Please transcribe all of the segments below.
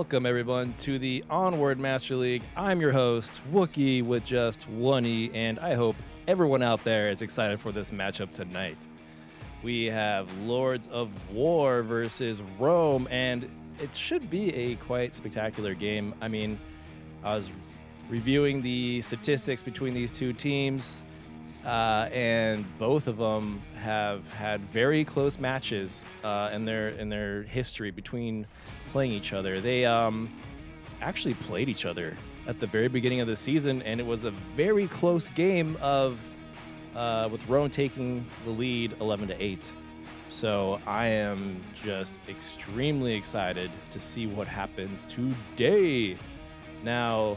Welcome, everyone, to the Onward Master League. I'm your host, Wookie, with just one E, and I hope everyone out there is excited for this matchup tonight. We have Lords of War versus Rome, and it should be a quite spectacular game. I mean, I was reviewing the statistics between these two teams, and both of them have had very close matches in their history between playing each other. They actually played each other at the very beginning of the season, and it was a very close game of with Rome taking the lead 11-8. So I am just extremely excited to see what happens today. Now,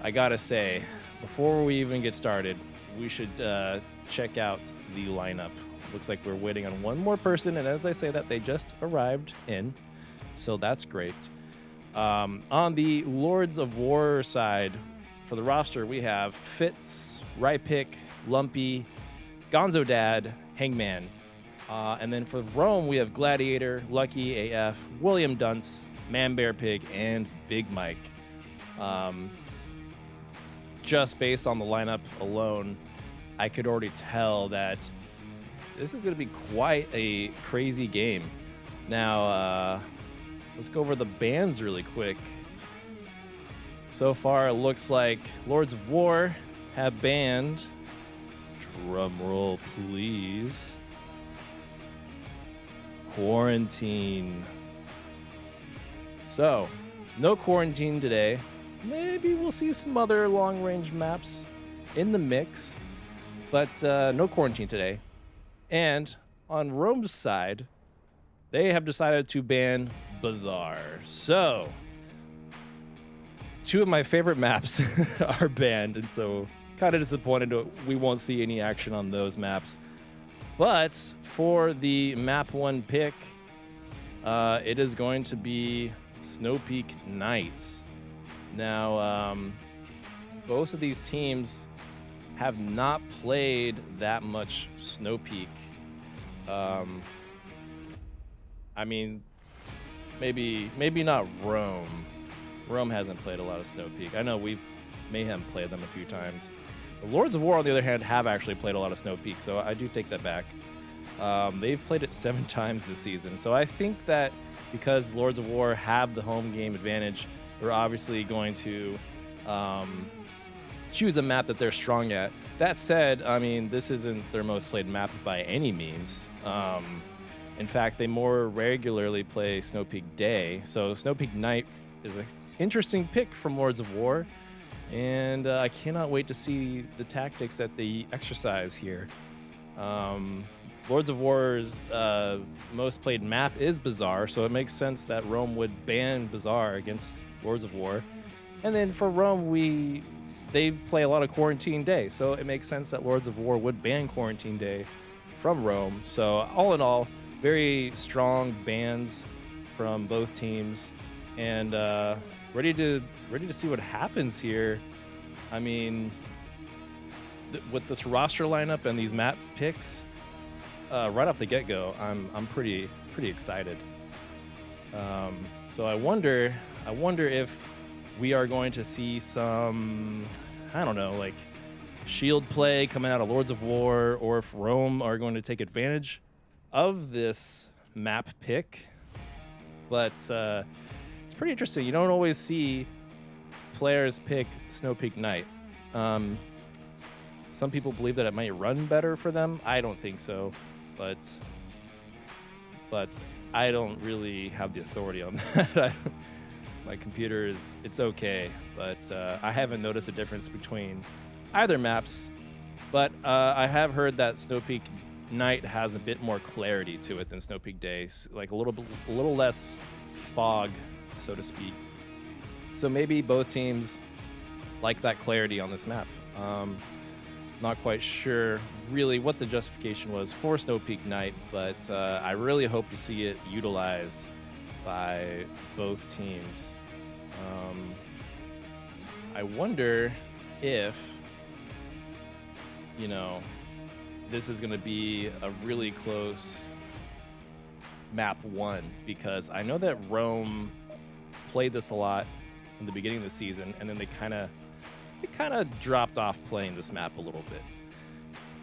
I gotta say, before we even get started, we should check out the lineup. Looks like we're waiting on one more person, and as I say that, they just arrived in, so that's great. On the Lords of War side, for the roster, we have Fitz, Rypick, Lumpy, Gonzo Dad, Hangman. And then for Rome, we have Gladiator, Lucky AF, William Dunce, Man Bear Pig, and Big Mike. Just based on the lineup alone, I could already tell that this is going to be quite a crazy game. Now, let's go over the bans really quick. So far, it looks like Lords of War have banned, drum roll please, Quarantine. So, no Quarantine today. Maybe we'll see some other long-range maps in the mix, but no Quarantine today. And on Rome's side, they have decided to ban Bazaar. So, two of my favorite maps are banned, and so kind of disappointed we won't see any action on those maps. But for the map 1 pick, it is going to be Snow Peak Nights. Now, both of these teams have not played that much Snow Peak. I mean, maybe not Rome. Rome hasn't played a lot of Snow Peak. I know we may have played them a few times. The Lords of War, on the other hand, have actually played a lot of Snow Peak, so I do take that back. They've played it 7 times this season, so I think that because Lords of War have the home game advantage, they're obviously going to choose a map that they're strong at. That said, I mean, this isn't their most played map by any means. In fact, they more regularly play Snow Peak Day, so Snow Peak Night is an interesting pick from Lords of War, and I cannot wait to see the tactics that they exercise here. Lords of War's most played map is Bazaar, so it makes sense that Rome would ban Bazaar against Lords of War. And then for Rome, they play a lot of Quarantine Day, so it makes sense that Lords of War would ban Quarantine Day from Rome. So all in all, very strong bans from both teams, and ready to see what happens here. I mean, with this roster lineup and these map picks, right off the get-go, I'm pretty excited. So I wonder if we are going to see some, I don't know, like shield play coming out of Lords of War, or if Rome are going to take advantage of this map pick. But it's pretty interesting. You don't always see players pick Snow Peak Night. Some people believe that it might run better for them. I don't think so, but I don't really have the authority on that. My computer it's okay, but I haven't noticed a difference between either maps. But I have heard that Snow Peak Night has a bit more clarity to it than Snow Peak Day, like a little less fog, so to speak. So maybe both teams like that clarity on this map. Not quite sure really what the justification was for Snow Peak Night, but I really hope to see it utilized by both teams. I wonder if, this is going to be a really close map 1, because I know that Rome played this a lot in the beginning of the season, and then they kind of dropped off playing this map a little bit.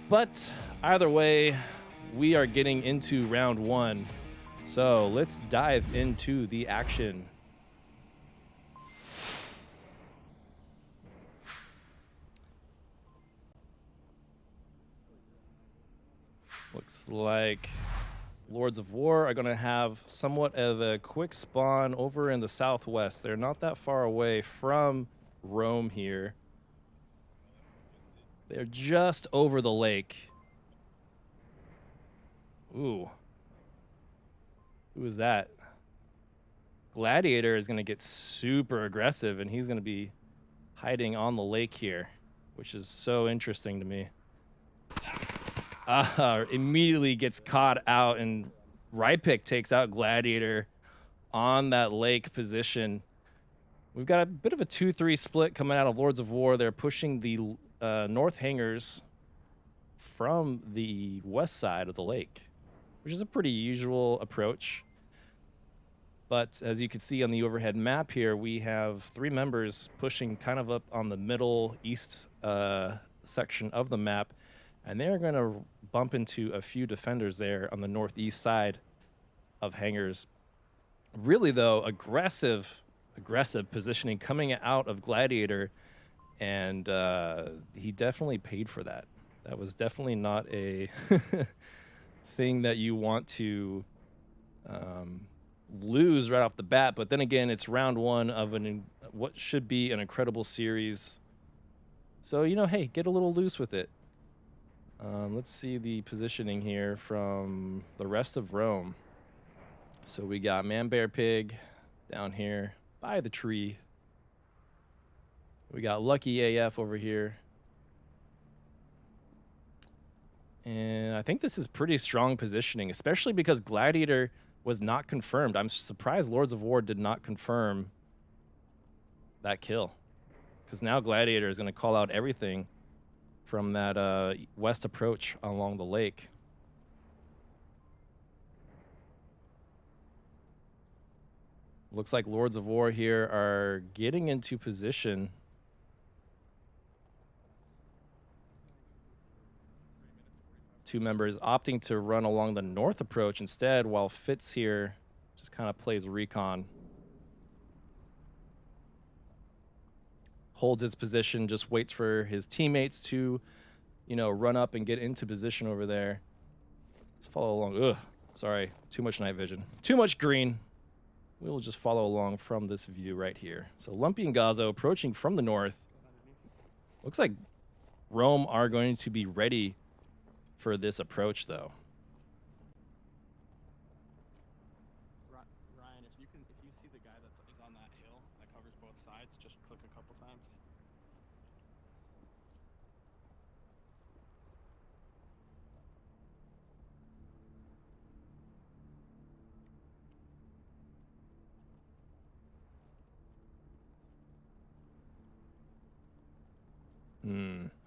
But either way, we are getting into round 1. So let's dive into the action. Looks like Lords of War are going to have somewhat of a quick spawn over in the southwest. They're not that far away from Rome here. They're just over the lake. Ooh. Who is that? Gladiator is going to get super aggressive, and he's going to be hiding on the lake here, which is so interesting to me. Immediately gets caught out, and Rypick takes out Gladiator on that lake position. We've got a bit of a 2-3 split coming out of Lords of War. They're pushing the north hangars from the west side of the lake, which is a pretty usual approach. But as you can see on the overhead map here, we have 3 members pushing kind of up on the middle east section of the map, and they're going to bump into a few defenders there on the northeast side of hangars. Really, though, aggressive positioning coming out of Gladiator, and he definitely paid for that. That was definitely not a thing that you want to lose right off the bat. But then again, it's round 1 of what should be an incredible series. So, hey, get a little loose with it. Let's see the positioning here from the rest of Rome. So we got Man Bear Pig down here by the tree. We got Lucky AF over here. And I think this is pretty strong positioning, especially because Gladiator was not confirmed. I'm surprised Lords of War did not confirm that kill, because now Gladiator is going to call out everything from that west approach along the lake. Looks like Lords of War here are getting into position. Two members opting to run along the north approach instead, while Fitz here just kind of plays recon. Holds its position, just waits for his teammates to, run up and get into position over there. Let's follow along. Ugh, sorry, too much night vision. Too much green. We'll just follow along from this view right here. So Lumpy and Gazo approaching from the north. Looks like Rome are going to be ready for this approach, though. Ryan, if you see the guy that is on that hill that covers both sides, just click a couple times.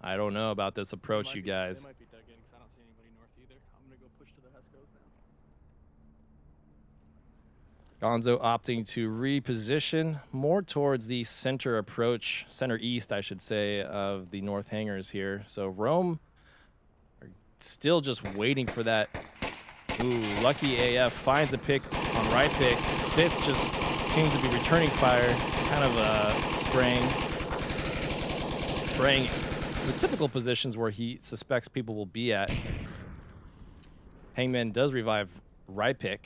I don't know about this approach, you guys. They might be dug in because I don't see anybody north either. I'm going to go push to the Hescos now. Gonzo opting to reposition more towards the center approach, center east, I should say, of the north hangars here. So Rome are still just waiting for that. Ooh, Lucky AF finds a pick on right pick. Fitz just seems to be returning fire, kind of spraying the typical positions where he suspects people will be at. Hangman does revive Rypick.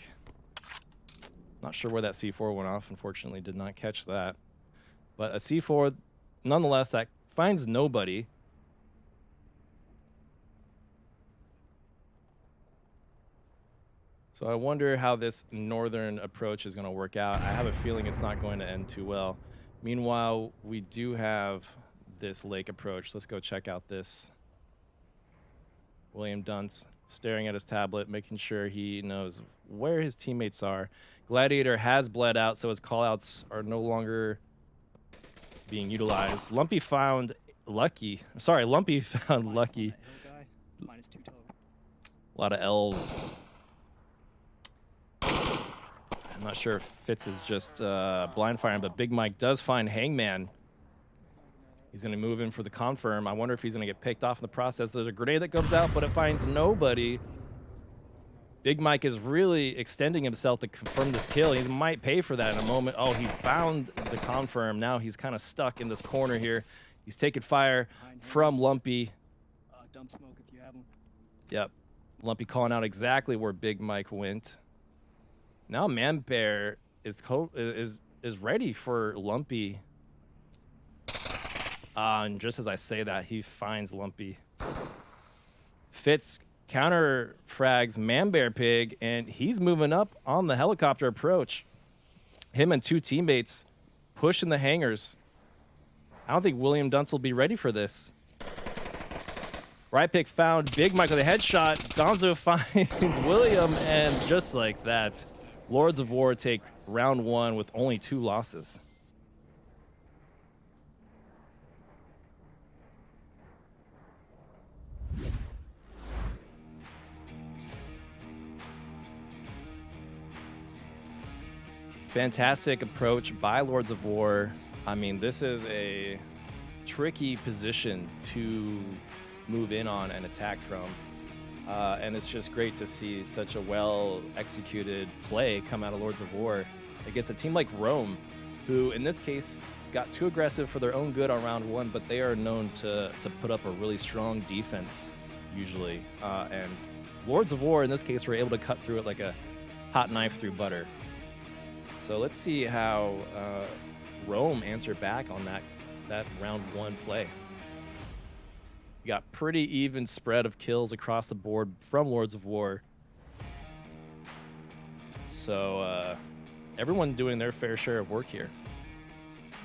Not sure where that C4 went off. Unfortunately, did not catch that. But a C4, nonetheless, that finds nobody. So I wonder how this northern approach is going to work out. I have a feeling it's not going to end too well. Meanwhile, we do have this lake approach. Let's go check out this. William Dunce staring at his tablet, making sure he knows where his teammates are. Gladiator has bled out, so his callouts are no longer being utilized. Lumpy found Lucky. Sorry, Lumpy found Lucky. A lot of L's. I'm not sure if Fitz is just blind firing, but Big Mike does find Hangman. He's going to move in for the confirm. I wonder if he's going to get picked off in the process. There's a grenade that comes out, but it finds nobody. Big Mike is really extending himself to confirm this kill. He might pay for that in a moment. Oh, he found the confirm. Now he's kind of stuck in this corner here. He's taking fire from Lumpy. Dump smoke if you have them. Yep. Lumpy calling out exactly where Big Mike went. Now Man Bear is ready for Lumpy. And just as I say that, he finds Lumpy. Fitz counter frags Man Bear Pig, and he's moving up on the helicopter approach. Him and two teammates pushing the hangars. I don't think William Dunce will be ready for this. Right pick found Big Mike with a headshot. Gonzo finds William, and just like that, Lords of War take round one with only 2 losses. Fantastic approach by Lords of War. I mean, this is a tricky position to move in on and attack from. And it's just great to see such a well-executed play come out of Lords of War against a team like Rome, who in this case got too aggressive for their own good on round one, but they are known to put up a really strong defense usually. And Lords of War in this case were able to cut through it like a hot knife through butter. So let's see how Rome answered back on that round one play. We got pretty even spread of kills across the board from Lords of War. So everyone doing their fair share of work here.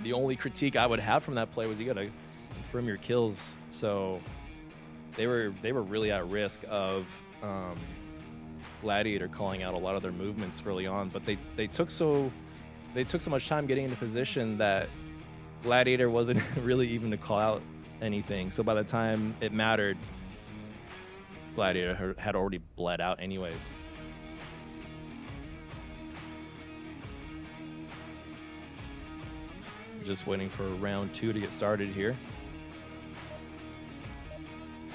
The only critique I would have from that play was you got to confirm your kills. So they were really at risk of Gladiator calling out a lot of their movements early on, but they took so much time getting into position that Gladiator wasn't really even to call out anything. So by the time it mattered, Gladiator had already bled out anyways. We're just waiting for round 2 to get started here.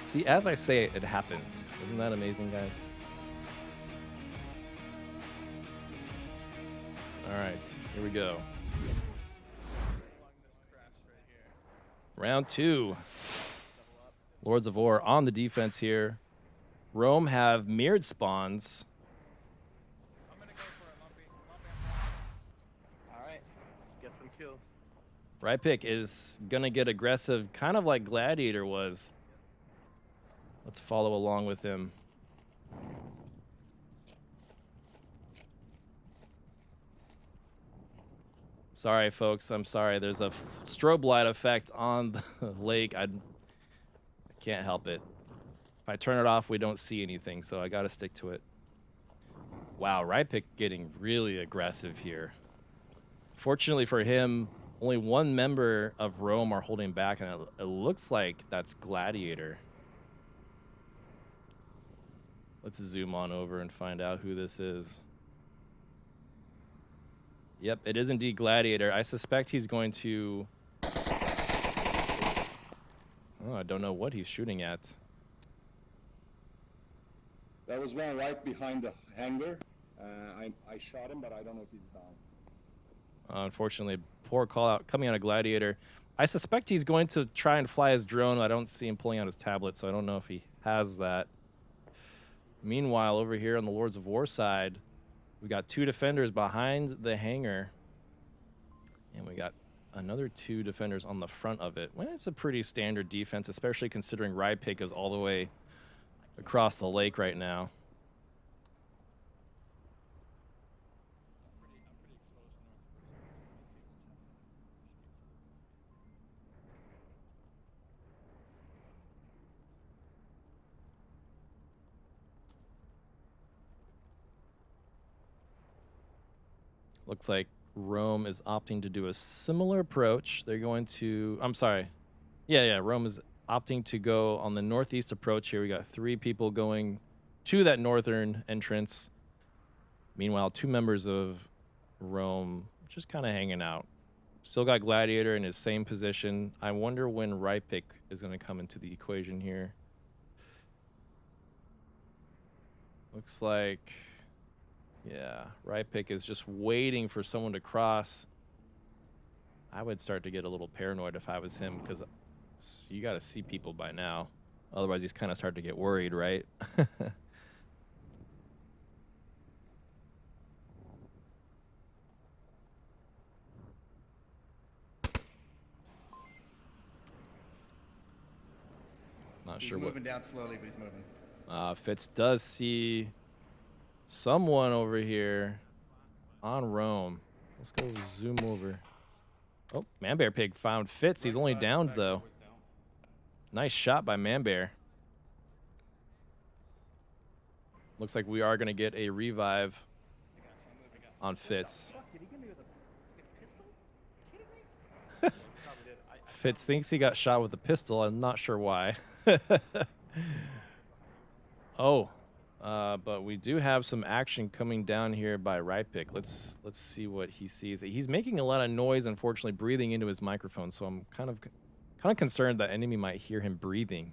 See, as I say it, it happens. Isn't that amazing, guys? All right, here we go. Round 2. Lords of War on the defense here. Rome have mirrored spawns. I'm gonna go for a lumpy. Alright, get some kills. Right pick is gonna get aggressive, kind of like Gladiator was. Let's follow along with him. Sorry, folks. I'm sorry. There's a strobe light effect on the lake. I can't help it. If I turn it off, we don't see anything, so I got to stick to it. Wow, right pick getting really aggressive here. Fortunately for him, only one member of Rome are holding back, and it looks like that's Gladiator. Let's zoom on over and find out who this is. Yep, it is indeed Gladiator. I suspect he's going to... Oh, I don't know what he's shooting at. There was one right behind the hangar. I shot him, but I don't know if he's down. Unfortunately, poor call out coming out of Gladiator. I suspect he's going to try and fly his drone. I don't see him pulling out his tablet, so I don't know if he has that. Meanwhile, over here on the Lords of War side, we got 2 defenders behind the hangar, and we got another 2 defenders on the front of it. Well, it's a pretty standard defense, especially considering Rypick is all the way across the lake right now. Looks like Rome is opting to do a similar approach. They're going to... I'm sorry. Yeah, Rome is opting to go on the northeast approach here. We got 3 people going to that northern entrance. Meanwhile, 2 members of Rome just kind of hanging out. Still got Gladiator in his same position. I wonder when Rypick is going to come into the equation here. Looks like, yeah, Rypick is just waiting for someone to cross. I would start to get a little paranoid if I was him, because you got to see people by now. Otherwise, he's kind of start to get worried, right? Not He's sure what. moving down slowly, but he's moving. Fitz does see someone over here on Rome. Let's go zoom over. Oh, Manbear Pig found Fitz. He's only downed, though. Nice shot by Manbear. Looks like we are going to get a revive on Fitz. Did he get me with a pistol? Fitz thinks he got shot with a pistol. I'm not sure why. Oh, but we do have some action coming down here by Rypick. Let's see what he sees. He's making a lot of noise, unfortunately, breathing into his microphone. So I'm kind of concerned that enemy might hear him breathing.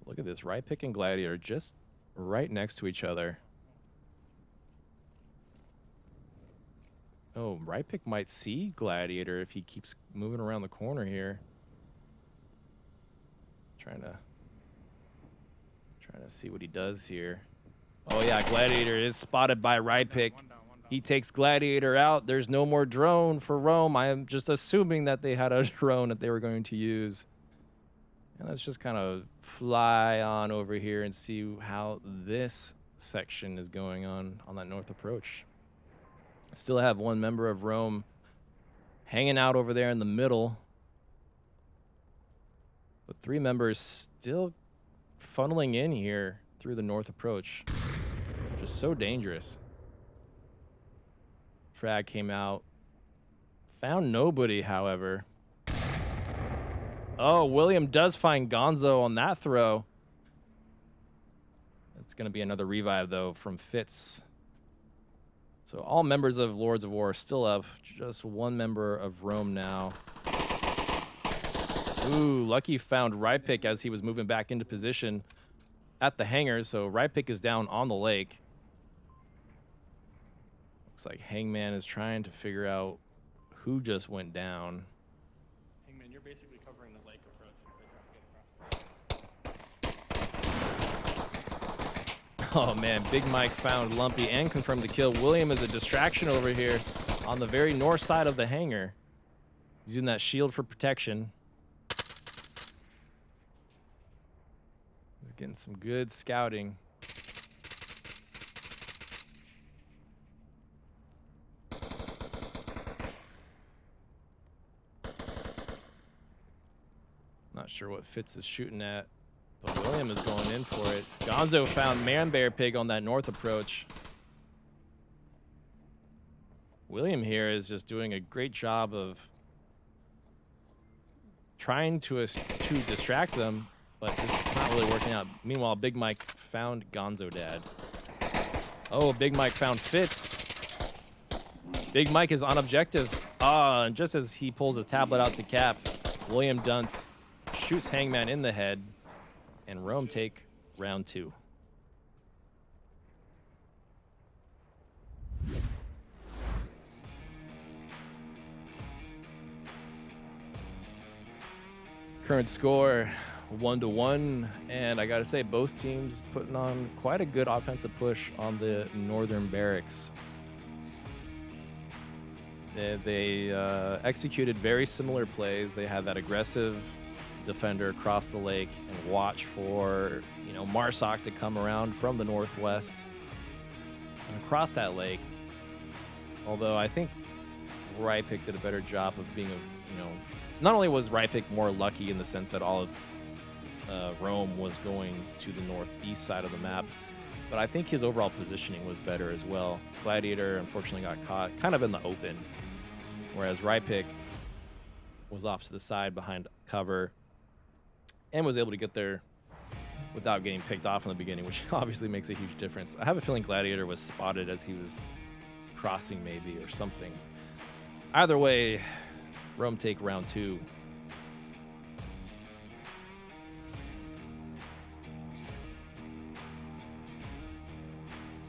Look at this, Rypick and Gladiator just right next to each other. Oh, Rypick might see Gladiator if he keeps moving around the corner here. Trying to see what he does here. Oh yeah, Gladiator is spotted by Rypick. He takes Gladiator out. There's no more drone for Rome. I am just assuming that they had a drone that they were going to use. And let's just kind of fly on over here and see how this section is going on that north approach. Still have one member of Rome hanging out over there in the middle. But 3 members still funneling in here through the north approach. Just so dangerous. Frag came out. Found nobody, however. Oh, William does find Gonzo on that throw. It's going to be another revive, though, from Fitz. So all members of Lords of War are still up. Just one member of Rome now. Ooh, Lucky found Rypick as he was moving back into position at the hangar. So Rypick is down on the lake. Looks like Hangman is trying to figure out who just went down. Hangman, you're basically covering the lake approach if they try to get across. Oh man, Big Mike found Lumpy and confirmed the kill. William is a distraction over here on the very north side of the hangar. He's using that shield for protection. He's getting some good scouting. Not sure what Fitz is shooting at, but William is going in for it. Gonzo found Manbear Pig on that north approach. William here is just doing a great job of trying to distract them, but just not really working out. Meanwhile, Big Mike found Gonzo Dad. Oh, Big Mike found Fitz. Big Mike is on objective. And just as he pulls his tablet out to cap, William Dunce shoots Hangman in the head, and Rome take round 2. Current score 1-1, and I gotta say both teams putting on quite a good offensive push on the northern barracks. They executed very similar plays. They had that aggressive defender across the lake and watch for, Marsoc to come around from the northwest and across that lake. Although I think Rypick did a better job of being not only was Rypick more lucky in the sense that all of Rome was going to the northeast side of the map, but I think his overall positioning was better as well. Gladiator unfortunately got caught kind of in the open, whereas Rypick was off to the side behind cover and was able to get there without getting picked off in the beginning, which obviously makes a huge difference. I have a feeling Gladiator was spotted as he was crossing maybe or something. Either way, Rome take round 2.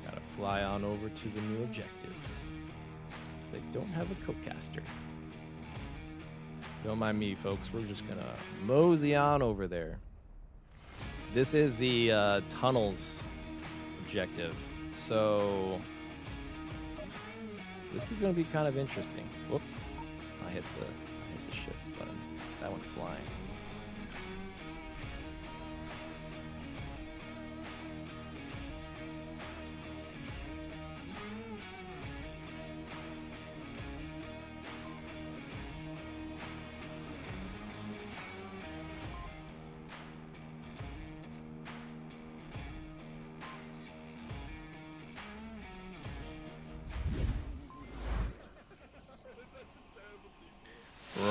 Gotta fly on over to the new objective. They don't have a codecaster. Don't mind me, folks. We're just gonna mosey on over there. This is the tunnels objective, so this is gonna be kind of interesting. Whoop! I hit the shift button. That went flying.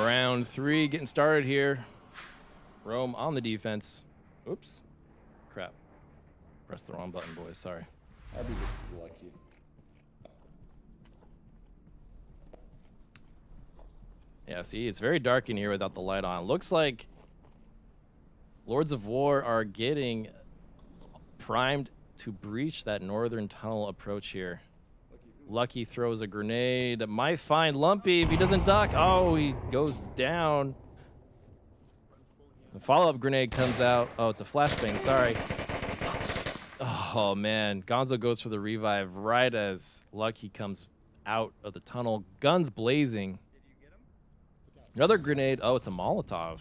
Round 3 getting started here. Rome on the defense. Oops. Crap. Pressed the wrong button, boys. Sorry. I'll be lucky. Yeah, see, it's very dark in here without the light on. Looks like Lords of War are getting primed to breach that northern tunnel approach here. Lucky throws a grenade. Might find Lumpy if he doesn't duck. Oh, he goes down. The follow-up grenade comes out. Oh, it's a flashbang. Sorry. Oh, man. Gonzo goes for the revive right as Lucky comes out of the tunnel. Guns blazing. Another grenade. Oh, it's a Molotov.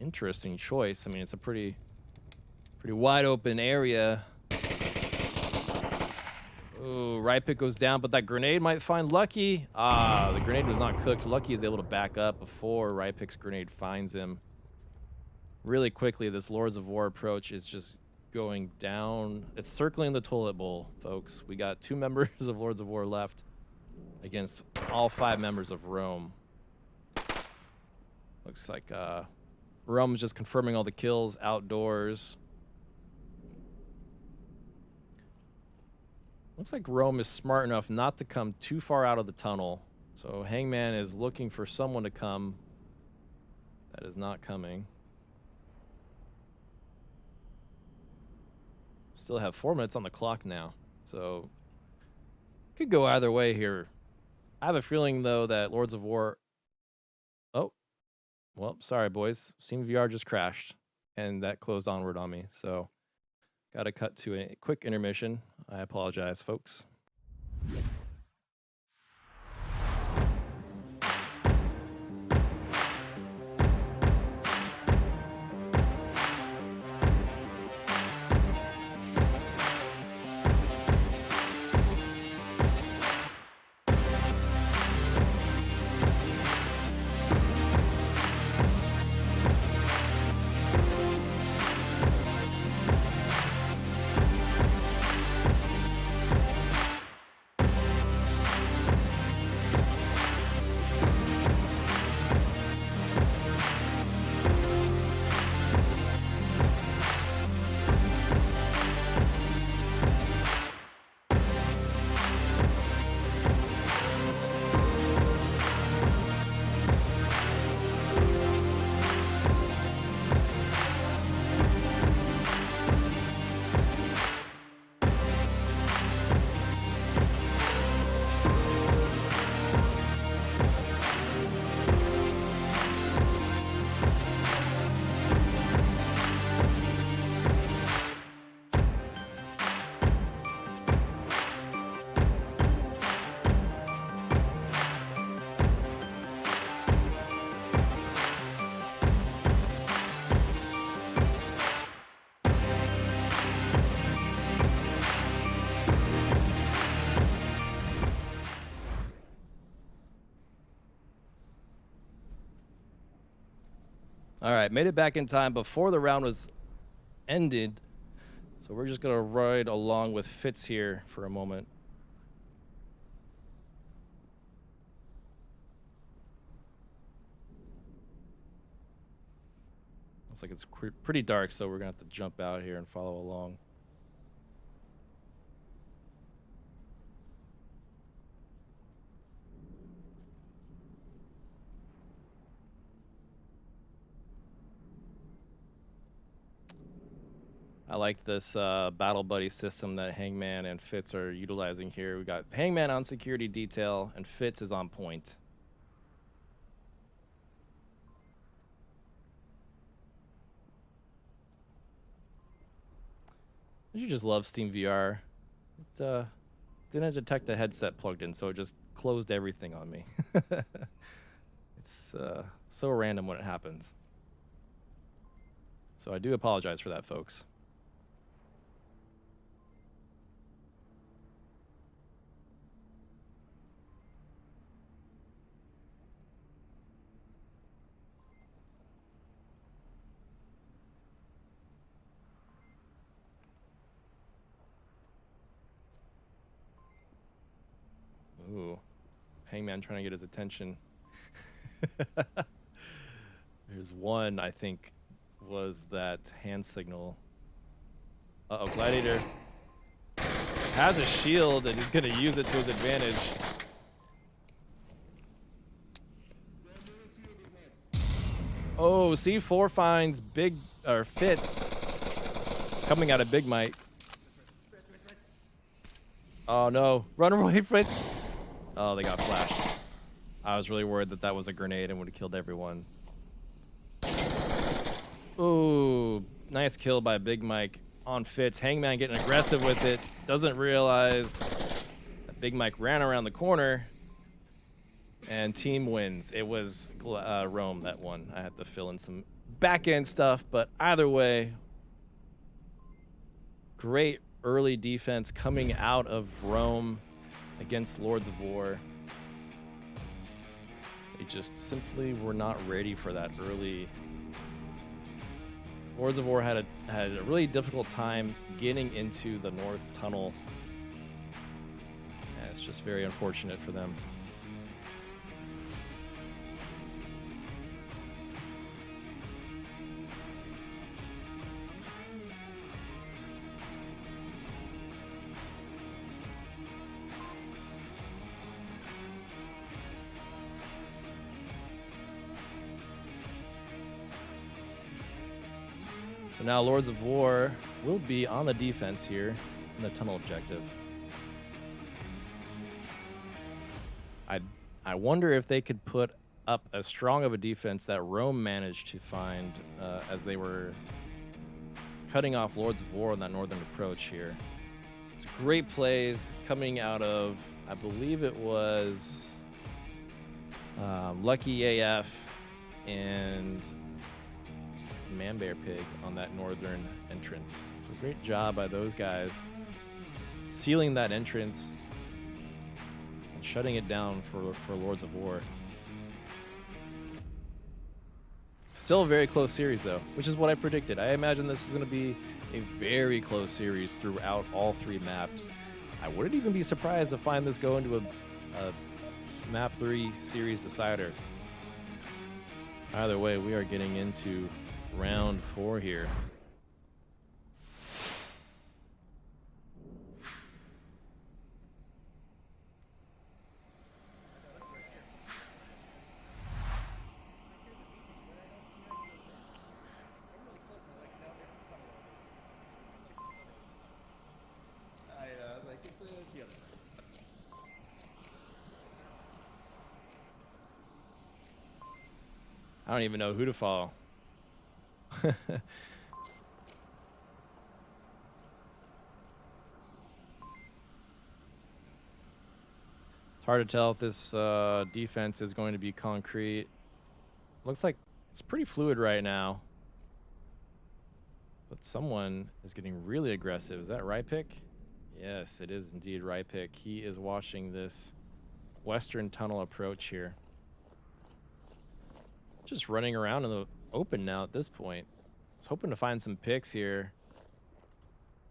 Interesting choice. I mean, it's a pretty wide open area. Ooh, right pick goes down, but that grenade might find Lucky. Ah, the grenade was not cooked. Lucky is able to back up before right pick's grenade finds him. Really quickly, this Lords of War approach is just going down. It's circling the toilet bowl, folks. We got 2 members of Lords of War left against all 5 members of Rome. Looks like Rome's just confirming all the kills outdoors. Looks like Rome is smart enough not to come too far out of the tunnel. So Hangman is looking for someone to come. That is not coming. Still have 4 minutes on the clock now. So could go either way here. I have a feeling, though, that Lords of War... Oh. Well, sorry, boys. Steam VR just crashed. And that closed Onward on me. So got to cut to a quick intermission. I apologize, folks. All right, made it back in time before the round was ended. So we're just going to ride along with Fitz here for a moment. Looks like it's pretty dark, so we're going to have to jump out here and follow along. I like this battle buddy system that Hangman and Fitz are utilizing here. We got Hangman on security detail, and Fitz is on point. You just love Steam VR. It didn't detect a headset plugged in, so it just closed everything on me. It's so random when it happens. So I do apologize for that, folks. Ooh, Hangman trying to get his attention. There's one, I think, was that hand signal. Uh-oh, Gladiator has a shield, and he's going to use it to his advantage. Oh, C4 finds Fitz coming out of Big Mike. Oh, no. Run away, Fitz. Oh, they got flashed. I was really worried that that was a grenade and would have killed everyone. Ooh, nice kill by Big Mike on Fitz. Hangman getting aggressive with it. Doesn't realize that Big Mike ran around the corner. And team wins. It was Rome that won. I had to fill in some back-end stuff, but either way, great early defense coming out of Rome against Lords of War. They just simply were not ready for that early. Lords of War had a really difficult time getting into the North Tunnel. And it's just very unfortunate for them. So now Lords of War will be on the defense here in the tunnel objective. I wonder if they could put up as strong of a defense that Rome managed to find as they were cutting off Lords of War on that northern approach here. It's great plays coming out of, I believe it was Lucky AF and Man-Bear Pig on that northern entrance. So great job by those guys sealing that entrance and shutting it down for Lords of War. Still a very close series though, which is what I predicted. I imagine this is going to be a very close series throughout all three maps. I wouldn't even be surprised to find this go into a map 3 series decider. Either way, we are getting into round 4 here. I don't even know who to follow. It's hard to tell if this defense is going to be concrete. Looks like it's pretty fluid right now. But someone is getting really aggressive. Is that Rypick? Yes, it is indeed Rypick. He is watching this western tunnel approach here. Just running around in the open now at this point. I was hoping to find some picks here.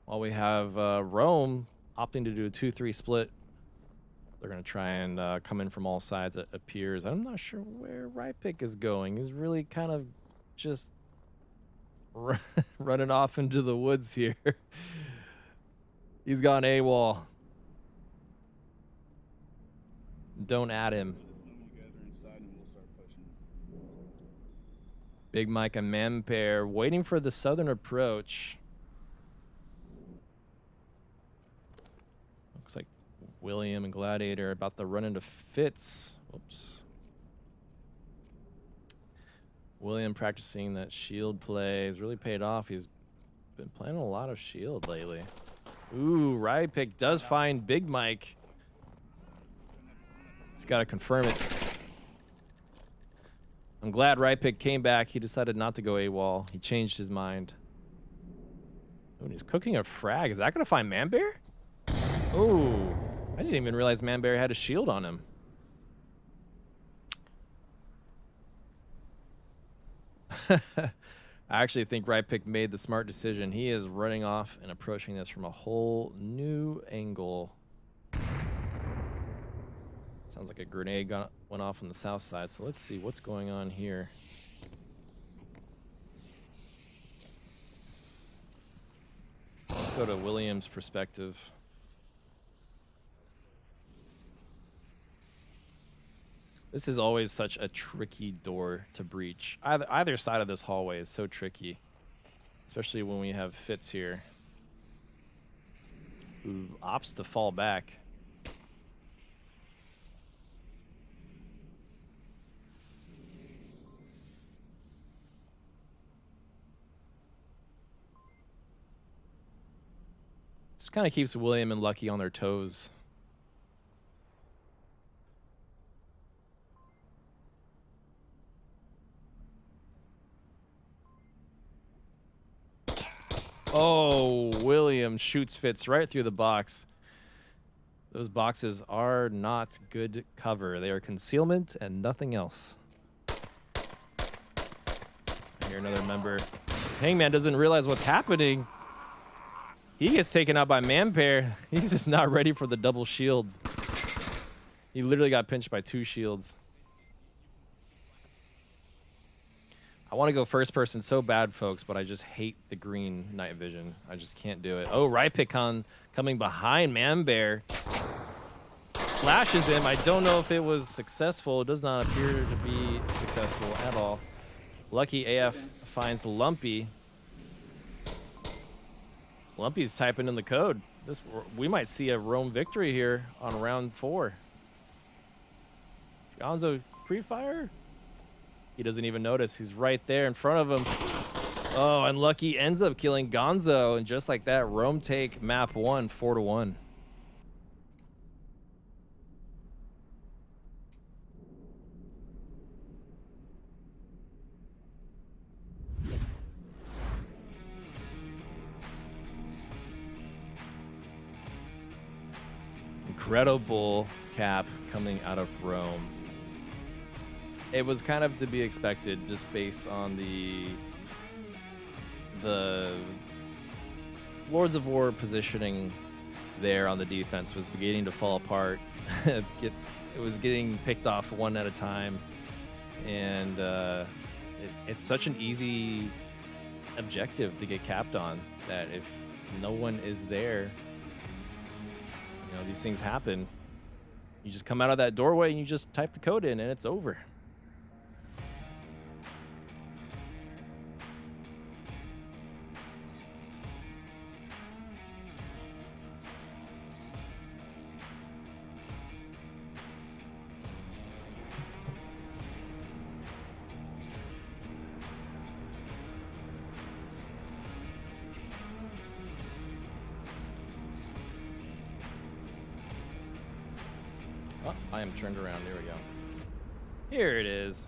While we have Rome opting to do a 2-3 split. They're going to try and come in from all sides, it appears. I'm not sure where Rypick is going. He's really kind of just running off into the woods here. He's gone AWOL. Don't add him. Big Mike and Man Pair waiting for the southern approach. William and Gladiator about to run into Fitz. Oops. William practicing that shield play has really paid off. He's been playing a lot of shield lately. Ooh, Riot Pick does find Big Mike. He's got to confirm it. I'm glad Riot Pick came back. He decided not to go AWOL. He changed his mind. Oh, and he's cooking a frag. Is that going to find Manbear? Oh, I didn't even realize Manbear had a shield on him. I actually think Riot Pick made the smart decision. He is running off and approaching this from a whole new angle. Sounds like a grenade went off on the south side, so let's see what's going on here. Let's go to William's perspective. This is always such a tricky door to breach. Either side of this hallway is so tricky, especially when we have Fitz here, who opts to fall back. Just kind of keeps William and Lucky on their toes. Oh, William shoots Fitz right through the box. Those boxes are not good cover. They are concealment and nothing else. I hear another member. Hangman doesn't realize what's happening. He gets taken out by Manpair. He's just not ready for the double shield. He literally got pinched by 2 shields. I want to go first person so bad, folks, but I just hate the green night vision. I just can't do it. Oh, Rypicon coming behind Manbear. Flashes him. I don't know if it was successful. It does not appear to be successful at all. Lucky AF finds Lumpy. Lumpy's typing in the code. We might see a Rome victory here on round 4. Gonzo pre-fire? He doesn't even notice. He's right there in front of him. Oh, and Lucky ends up killing Gonzo. And just like that, Rome take map 1, 4-1. Incredible cap coming out of Rome. It was kind of to be expected, just based on the Lords of War positioning there on the defense was beginning to fall apart. It was getting picked off one at a time, and it's such an easy objective to get capped on that if no one is there, you know, these things happen. You just come out of that doorway and you just type the code in and it's over. Oh, I am turned around. There we go. Here it is.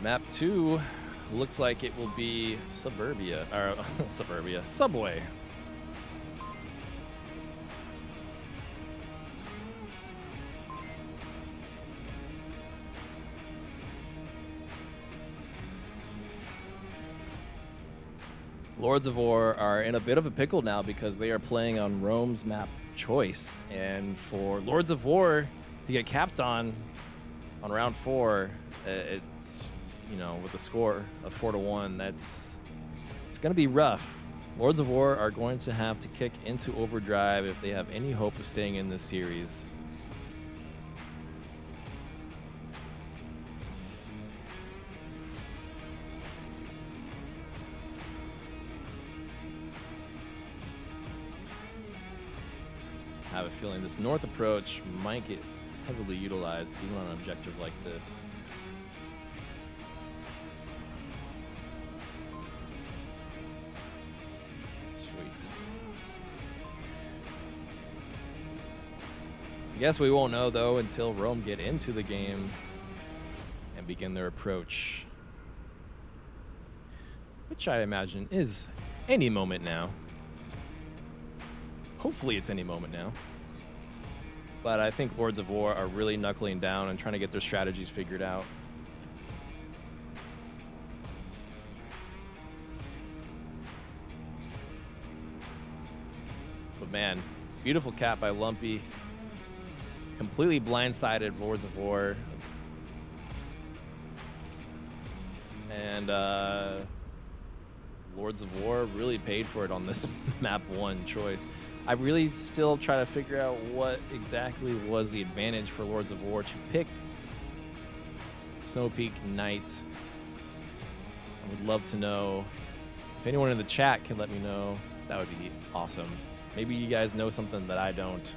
Map 2 looks like it will be Suburbia, or Subway. Lords of War are in a bit of a pickle now because they are playing on Rome's map choice. And for Lords of War to get capped on round 4, it's, you know, with a score of 4-1, it's going to be rough. Lords of War are going to have to kick into overdrive if they have any hope of staying in this series. have a feeling this north approach might get heavily utilized even on an objective like this. Sweet. I guess we won't know, though, until Rome get into the game and begin their approach, which I imagine is any moment now. Hopefully it's any moment now. But I think Lords of War are really knuckling down and trying to get their strategies figured out. But man, beautiful cap by Lumpy. Completely blindsided Lords of War. And Lords of War really paid for it on this map 1 choice. I really still try to figure out what exactly was the advantage for Lords of War to pick Snow Peak Knight. I would love to know. If anyone in the chat can let me know, that would be awesome. Maybe you guys know something that I don't.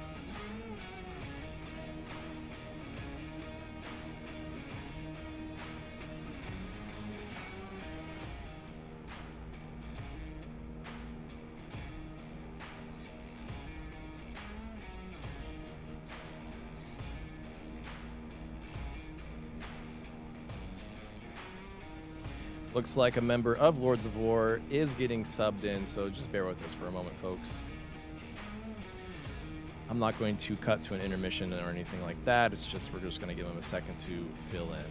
Looks like a member of Lords of War is getting subbed in, so just bear with us for a moment, folks. I'm not going to cut to an intermission or anything like that. It's just we're just going to give him a second to fill in.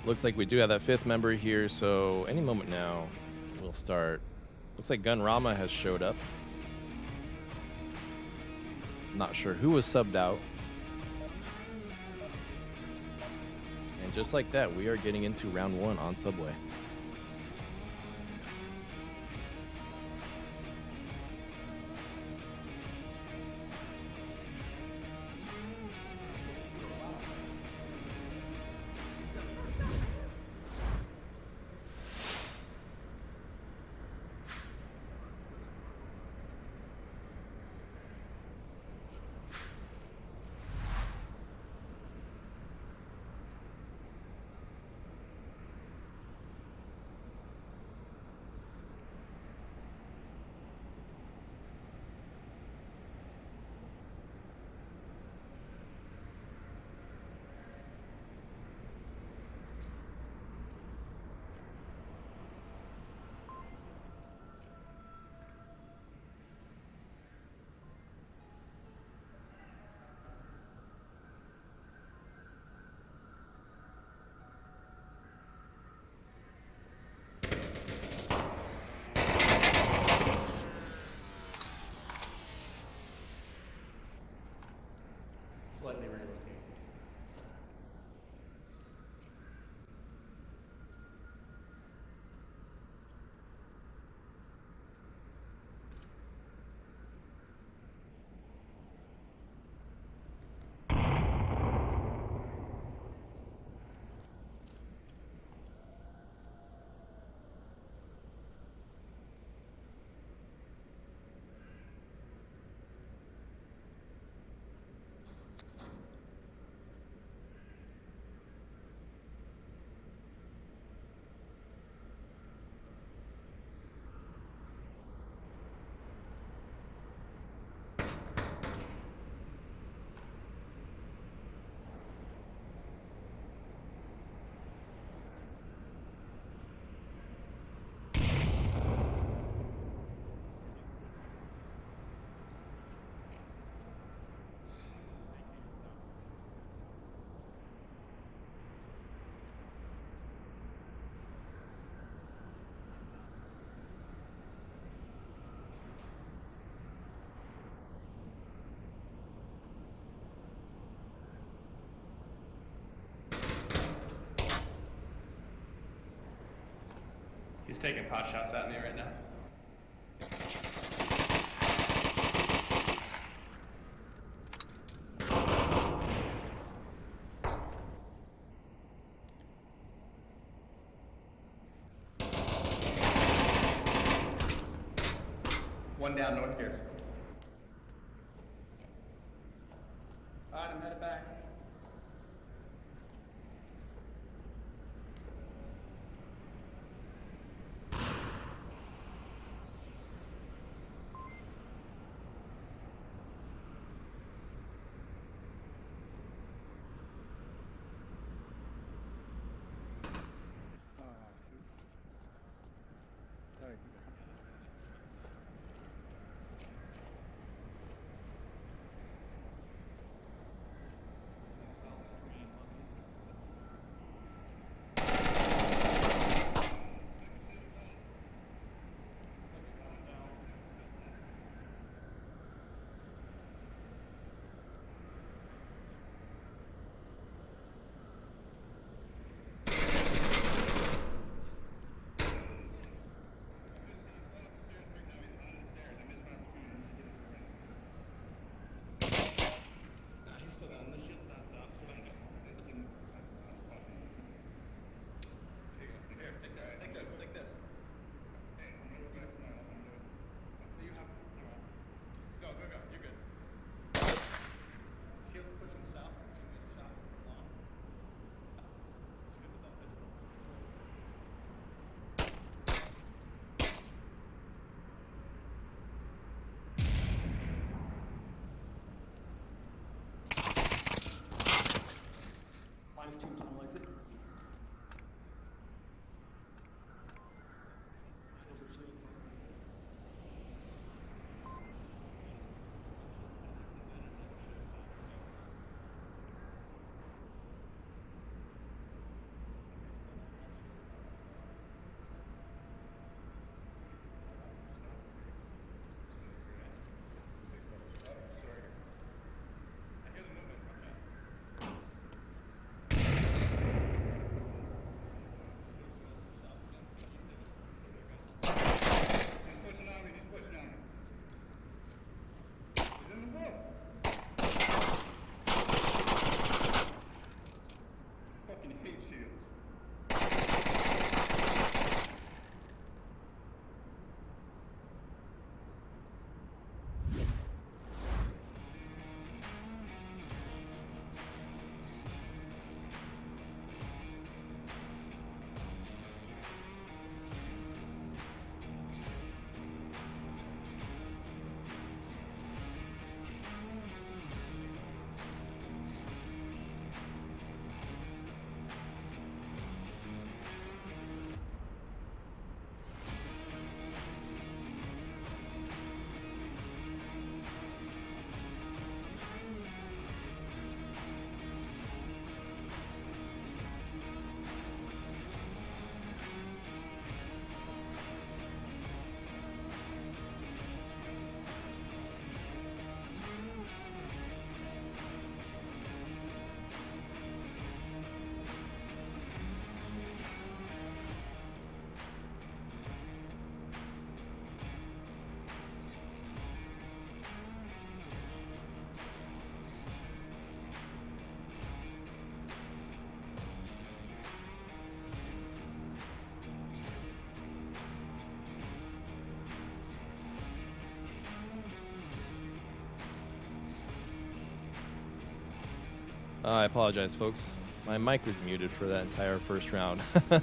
Looks like we do have that 5th member here, so any moment now we'll start. Looks like Gun Rama has showed up. Not sure who was subbed out. And just like that, we are getting into round 1 on Subway. Slightly relocate. taking pot shots at me right now. One down, north gears. Alright, I'm headed back. -2 tunnel exit. I apologize, folks. My mic was muted for that entire first round. Wow,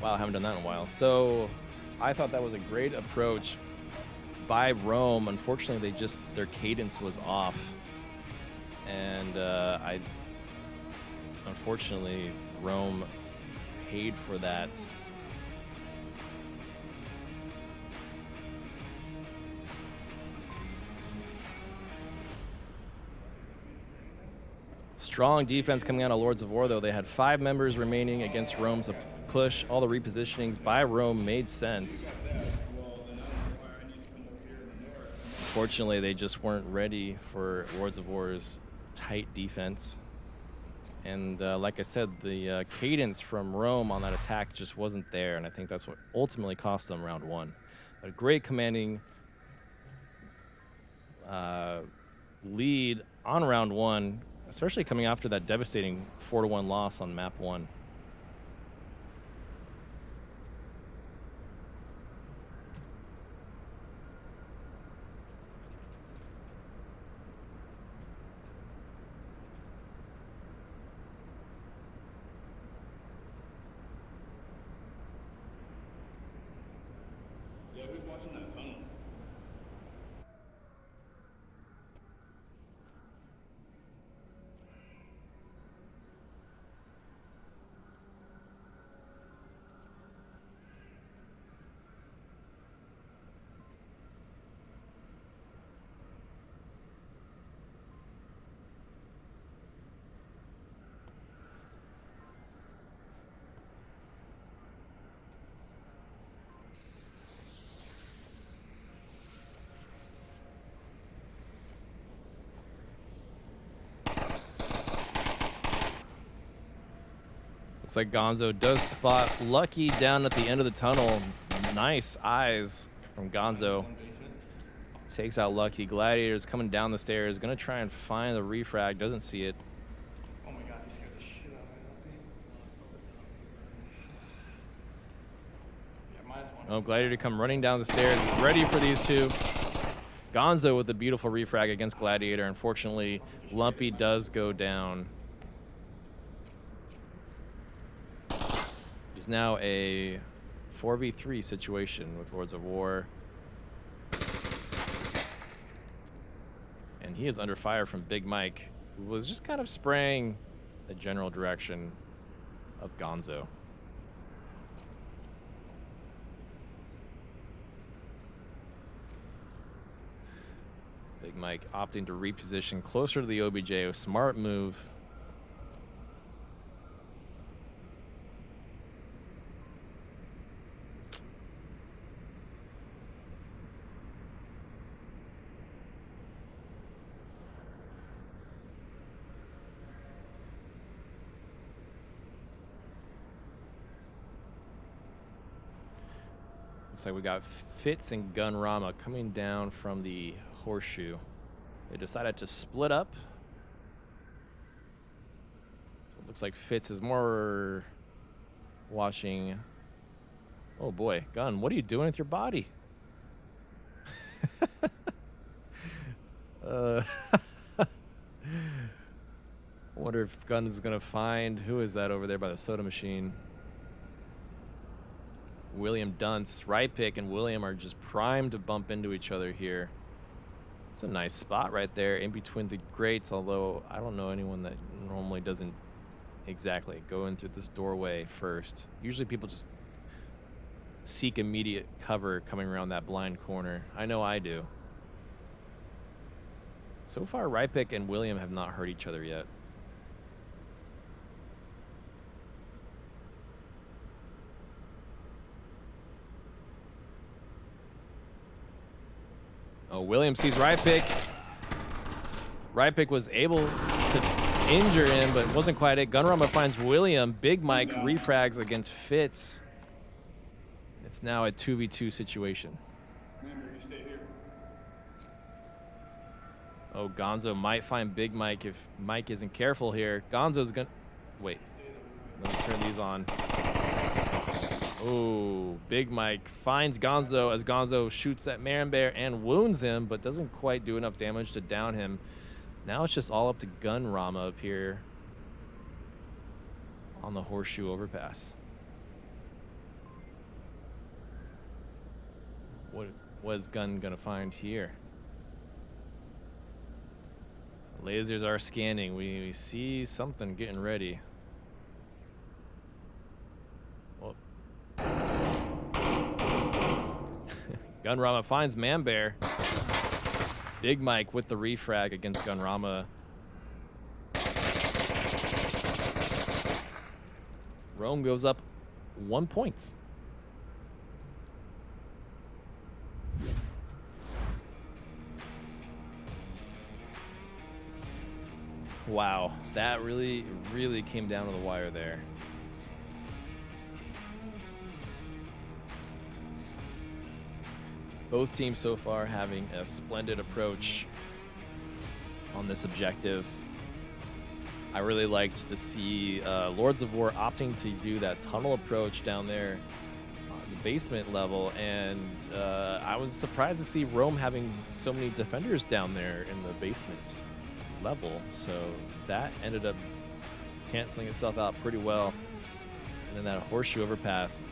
I haven't done that in a while. So I thought that was a great approach by Rome. Unfortunately, their cadence was off. And unfortunately, Rome paid for that. Strong defense coming out of Lords of War, though. They had 5 members remaining against Rome's push. All the repositionings by Rome made sense. Unfortunately, they just weren't ready for Lords of War's tight defense. And like I said, the cadence from Rome on that attack just wasn't there, and I think that's what ultimately cost them round 1. But a great commanding lead on round 1, especially coming after that devastating 4-1 loss on map 1. Yeah, who's watching that tunnel? Looks like Gonzo does spot Lucky down at the end of the tunnel. Nice eyes from Gonzo. One basement. Takes out Lucky. Gladiator's coming down the stairs. Gonna try and find the refrag. Doesn't see it. Oh my god, you scared the shit out of me. Yeah, minus one. Oh, Gladiator come running down the stairs. Ready for these two. Gonzo with a beautiful refrag against Gladiator. Unfortunately, Lumpy does go down. It's now a 4v3 situation with Lords of War. And he is under fire from Big Mike, who was just kind of spraying the general direction of Gonzo. Big Mike opting to reposition closer to the OBJ. A smart move. Looks like we got Fitz and Gunrama coming down from the horseshoe. They decided to split up. So it looks like Fitz is more watching. Oh boy, Gun, what are you doing with your body? Wonder if Gun is gonna find, who is that over there by the soda machine? William Dunce. Rypick and William are just primed to bump into each other here. It's a nice spot right there in between the grates, although I don't know anyone that normally doesn't exactly go in through this doorway first. Usually people just seek immediate cover coming around that blind corner. I know I do. So far, Rypick and William have not hurt each other yet. Oh, William sees Rypick. Rypick was able to injure him, but wasn't quite it. Gunrama finds William. Big Mike refrags against Fitz. It's now a 2v2 situation. Remember, you stay here. Oh, Gonzo might find Big Mike if Mike isn't careful here. Gonzo's gonna... Wait. Let me turn these on. Oh, Big Mike finds Gonzo as Gonzo shoots at Marinbear and wounds him, but doesn't quite do enough damage to down him. Now it's just all up to Gunrama up here on the horseshoe overpass. What is Gun gonna find here? Lasers are scanning. We see something getting ready. Well, Gunrama finds Manbear. Big Mike with the refrag against Gunrama. Rome goes up 1 point. Wow, that really came down to the wire there. Both teams so far having a splendid approach on this objective. I really liked to see Lords of War opting to do that tunnel approach down there on the basement level, and I was surprised to see Rome having so many defenders down there in the basement level. So that ended up canceling itself out pretty well. And then that horseshoe overpass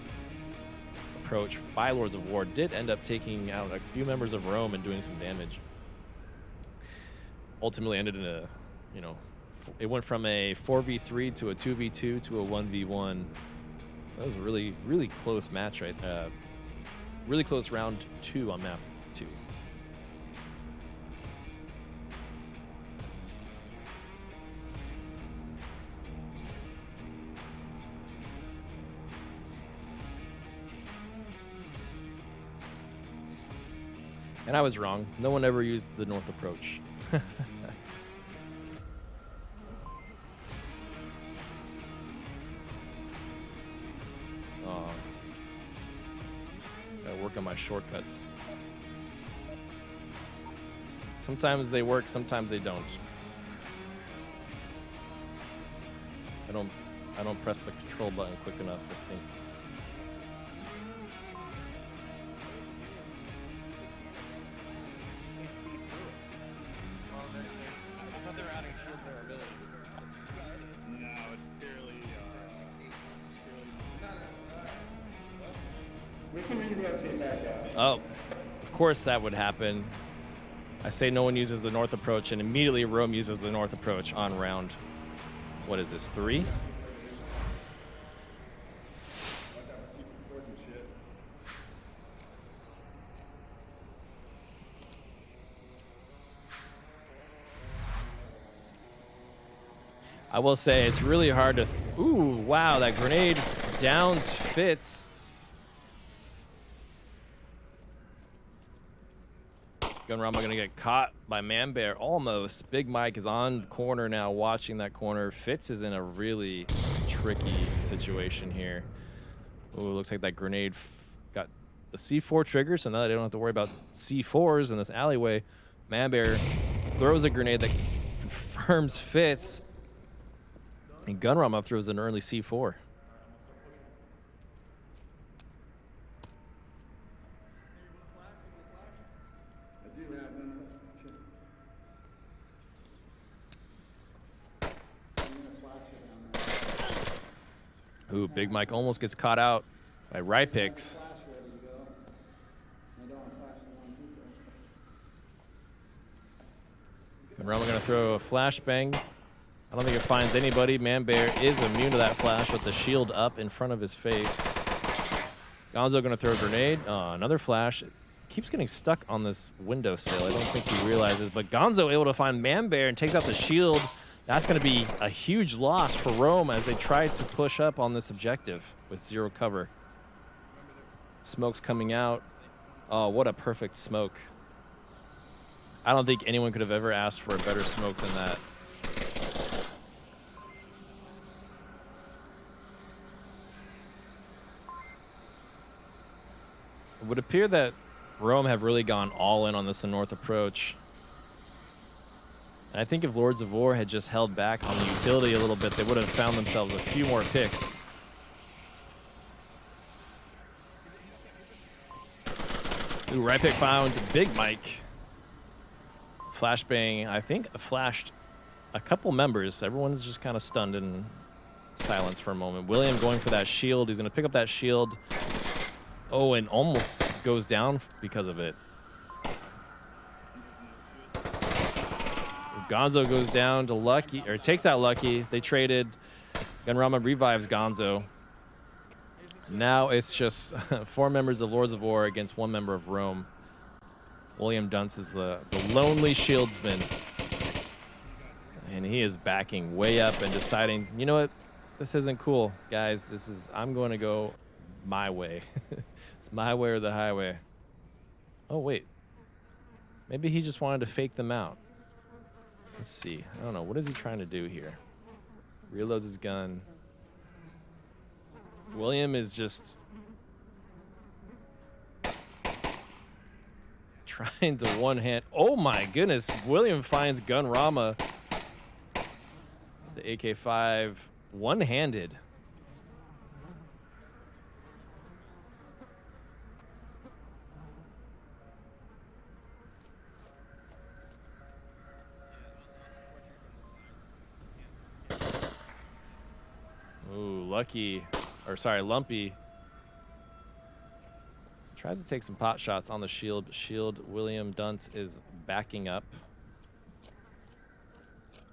approach by Lords of War did end up taking out a few members of Rome and doing some damage. Ultimately ended in a, you know, it went from a 4v3 to a 2v2 to a 1v1. That was a really close match, right? Really close round 2 on map 2. And I was wrong. No one ever used the north approach. Gotta work on my shortcuts. Sometimes they work, sometimes they don't. I don't press the control button quick enough, I think. I thought they were adding shield durability. No, it's purely. We can re-rotate back out. Oh, of course that would happen. I say no one uses the north approach, and immediately Rome uses the north approach on round, what is this, 3? I will say it's really hard to. Ooh, wow, that grenade downs Fitz. Gunrama gonna get caught by Manbear almost. Big Mike is on the corner now, watching that corner. Fitz is in a really tricky situation here. Ooh, looks like that grenade got the C4 trigger, so now they don't have to worry about C4s in this alleyway. Manbear throws a grenade that confirms Fitz. And Gunrama throws an early C4. Ooh, Big Mike almost gets caught out by Rypix. Gunrama gonna throw a flashbang. I don't think it finds anybody. Manbear is immune to that flash with the shield up in front of his face. Gonzo gonna throw a grenade. Another flash. Keeps getting stuck on this windowsill. I don't think he realizes, but Gonzo able to find Manbear and takes out the shield. That's gonna be a huge loss for Rome as they try to push up on this objective with 0 cover. Smoke's coming out. Oh, what a perfect smoke. I don't think anyone could have ever asked for a better smoke than that. It would appear that Rome have really gone all in on this north approach. And I think if Lords of War had just held back on the utility a little bit, they would have found themselves a few more picks. Ooh, right pick found Big Mike. Flashbang, I think, flashed a couple members. Everyone's just kind of stunned in silence for a moment. William going for that shield. He's going to pick up that shield. Oh, and almost goes down because of it. Gonzo goes down to Lucky, or takes out Lucky. They traded. Gunrama revives Gonzo. Now it's just 4 members of Lords of War against 1 member of Rome. William Dunce is the lonely shieldsman. And he is backing way up and deciding, you know what? This isn't cool, guys. I'm going to go my way. It's my way or the highway. Oh, wait. Maybe he just wanted to fake them out. Let's see. I don't know. What is he trying to do here? Reloads his gun. William is just trying to one-hand. Oh my goodness. William finds Gunrama. The AK-5 one-handed. Ooh, Lucky, or sorry, Lumpy tries to take some pot shots on the shield. William Duntz is backing up.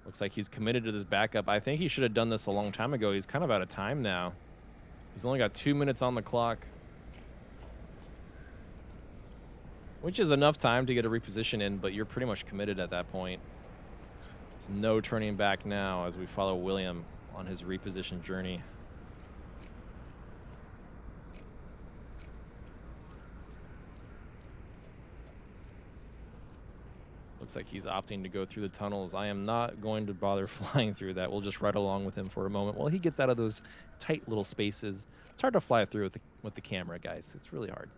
Looks like he's committed to this backup. I think he should have done this a long time ago. He's kind of out of time now. He's only got 2 minutes on the clock, which is enough time to get a reposition in, but you're pretty much committed at that point. There's no turning back now as we follow William on his reposition journey. Looks like he's opting to go through the tunnels. I am not going to bother flying through that. We'll just ride along with him for a moment while he gets out of those tight little spaces. It's hard to fly through with the camera, guys. It's really hard.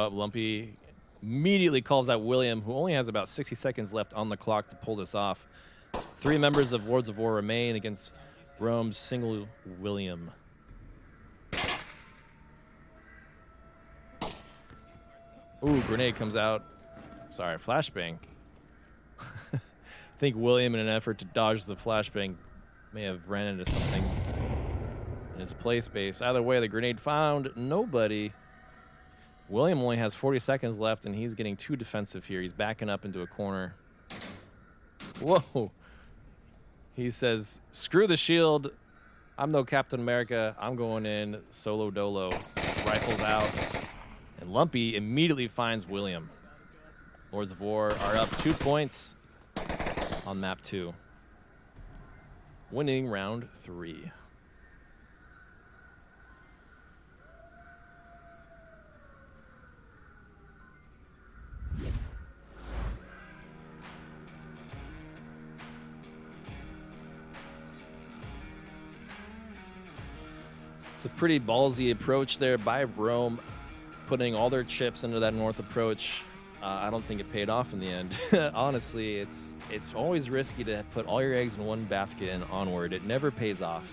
Lumpy immediately calls out William, who only has about 60 seconds left on the clock to pull this off. 3 members of Lords of War remain against Rome's single William. Ooh, grenade comes out. Sorry, flashbang. I think William, in an effort to dodge the flashbang, may have ran into something in his play space. Either way, the grenade found nobody. William only has 40 seconds left, and he's getting too defensive here. He's backing up into a corner. Whoa. He says, screw the shield. I'm no Captain America. I'm going in solo dolo. Rifles out. And Lumpy immediately finds William. Lords of War are up 2 points on map 2. Winning round 3. It's a pretty ballsy approach there by Rome, putting all their chips into that north approach. I don't think it paid off in the end. Honestly, it's always risky to put all your eggs in one basket and Onward. It never pays off.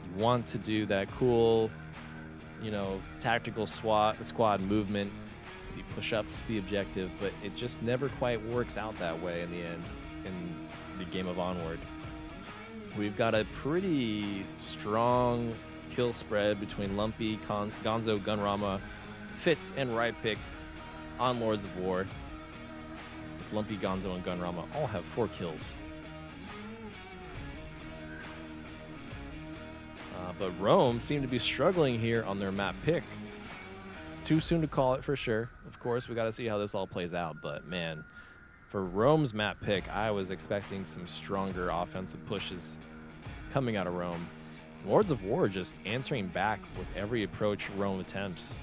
You want to do that cool, tactical squad movement. You push up to the objective, but it just never quite works out that way in the end in the game of Onward. We've got a pretty strong kill spread between Lumpy, Gonzo, Gunrama, Fitz, and Right Pick on Lords of War. With Lumpy, Gonzo, and Gunrama all have 4 kills. But Rome seem to be struggling here on their map pick. It's too soon to call it for sure. Of course, we got to see how this all plays out. But man, for Rome's map pick, I was expecting some stronger offensive pushes coming out of Rome. Lords of War just answering back with every approach Rome attempts.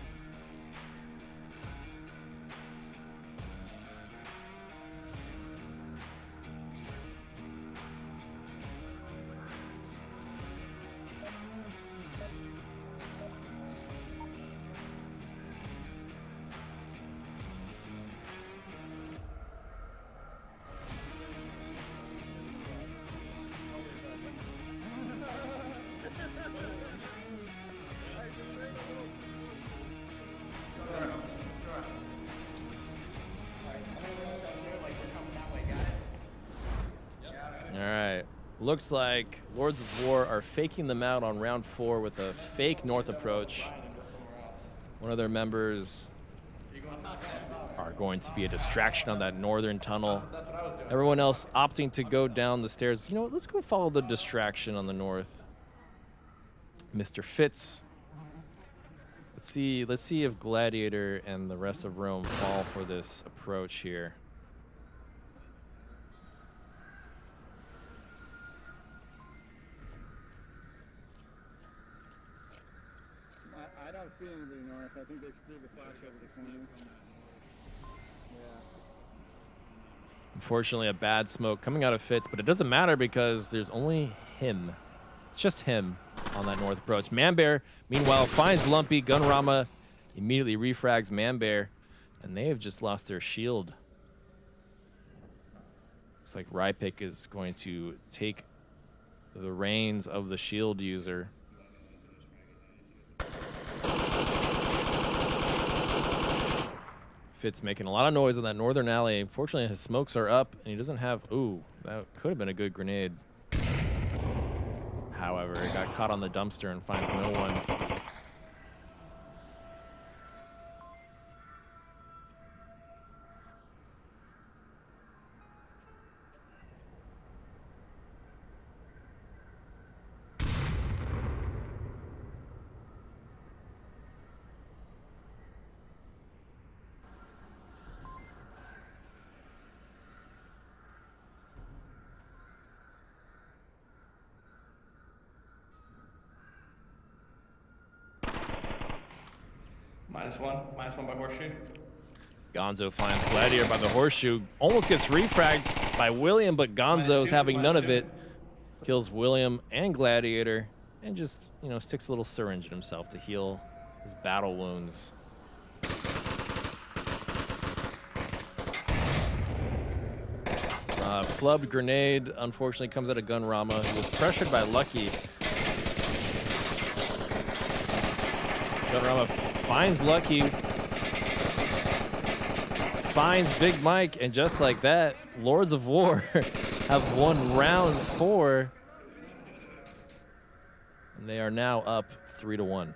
Looks like Lords of War are faking them out on round 4 with a fake north approach. One of their members are going to be a distraction on that northern tunnel. Everyone else opting to go down the stairs. You know what? Let's go follow the distraction on the north. Mr. Fitz. Let's see if Gladiator and the rest of Rome fall for this approach here. see anybody north. I think they threw the flash over the corner. Yeah. Unfortunately, a bad smoke coming out of Fitz, but it doesn't matter because there's only him. It's just him on that north approach. Manbear, meanwhile, finds Lumpy. Gunrama immediately refrags Manbear, and they have just lost their shield. Looks like Rypick is going to take the reins of the shield user. Fitz making a lot of noise on that northern alley. Unfortunately, his smokes are up, and he doesn't have... Ooh, that could have been a good grenade. However, it got caught on the dumpster and finds no one. Minus one by horseshoe. Gonzo finds Gladiator by the horseshoe. Almost gets refragged by William, but Gonzo's having none of it. Kills William and Gladiator, and just, you know, sticks a little syringe in himself to heal his battle wounds. Flubbed grenade, unfortunately, comes out of Gunrama. He was pressured by Lucky. Gunrama finds Lucky, finds Big Mike, and just like that, Lords of War have won round 4. And they are now up 3-1.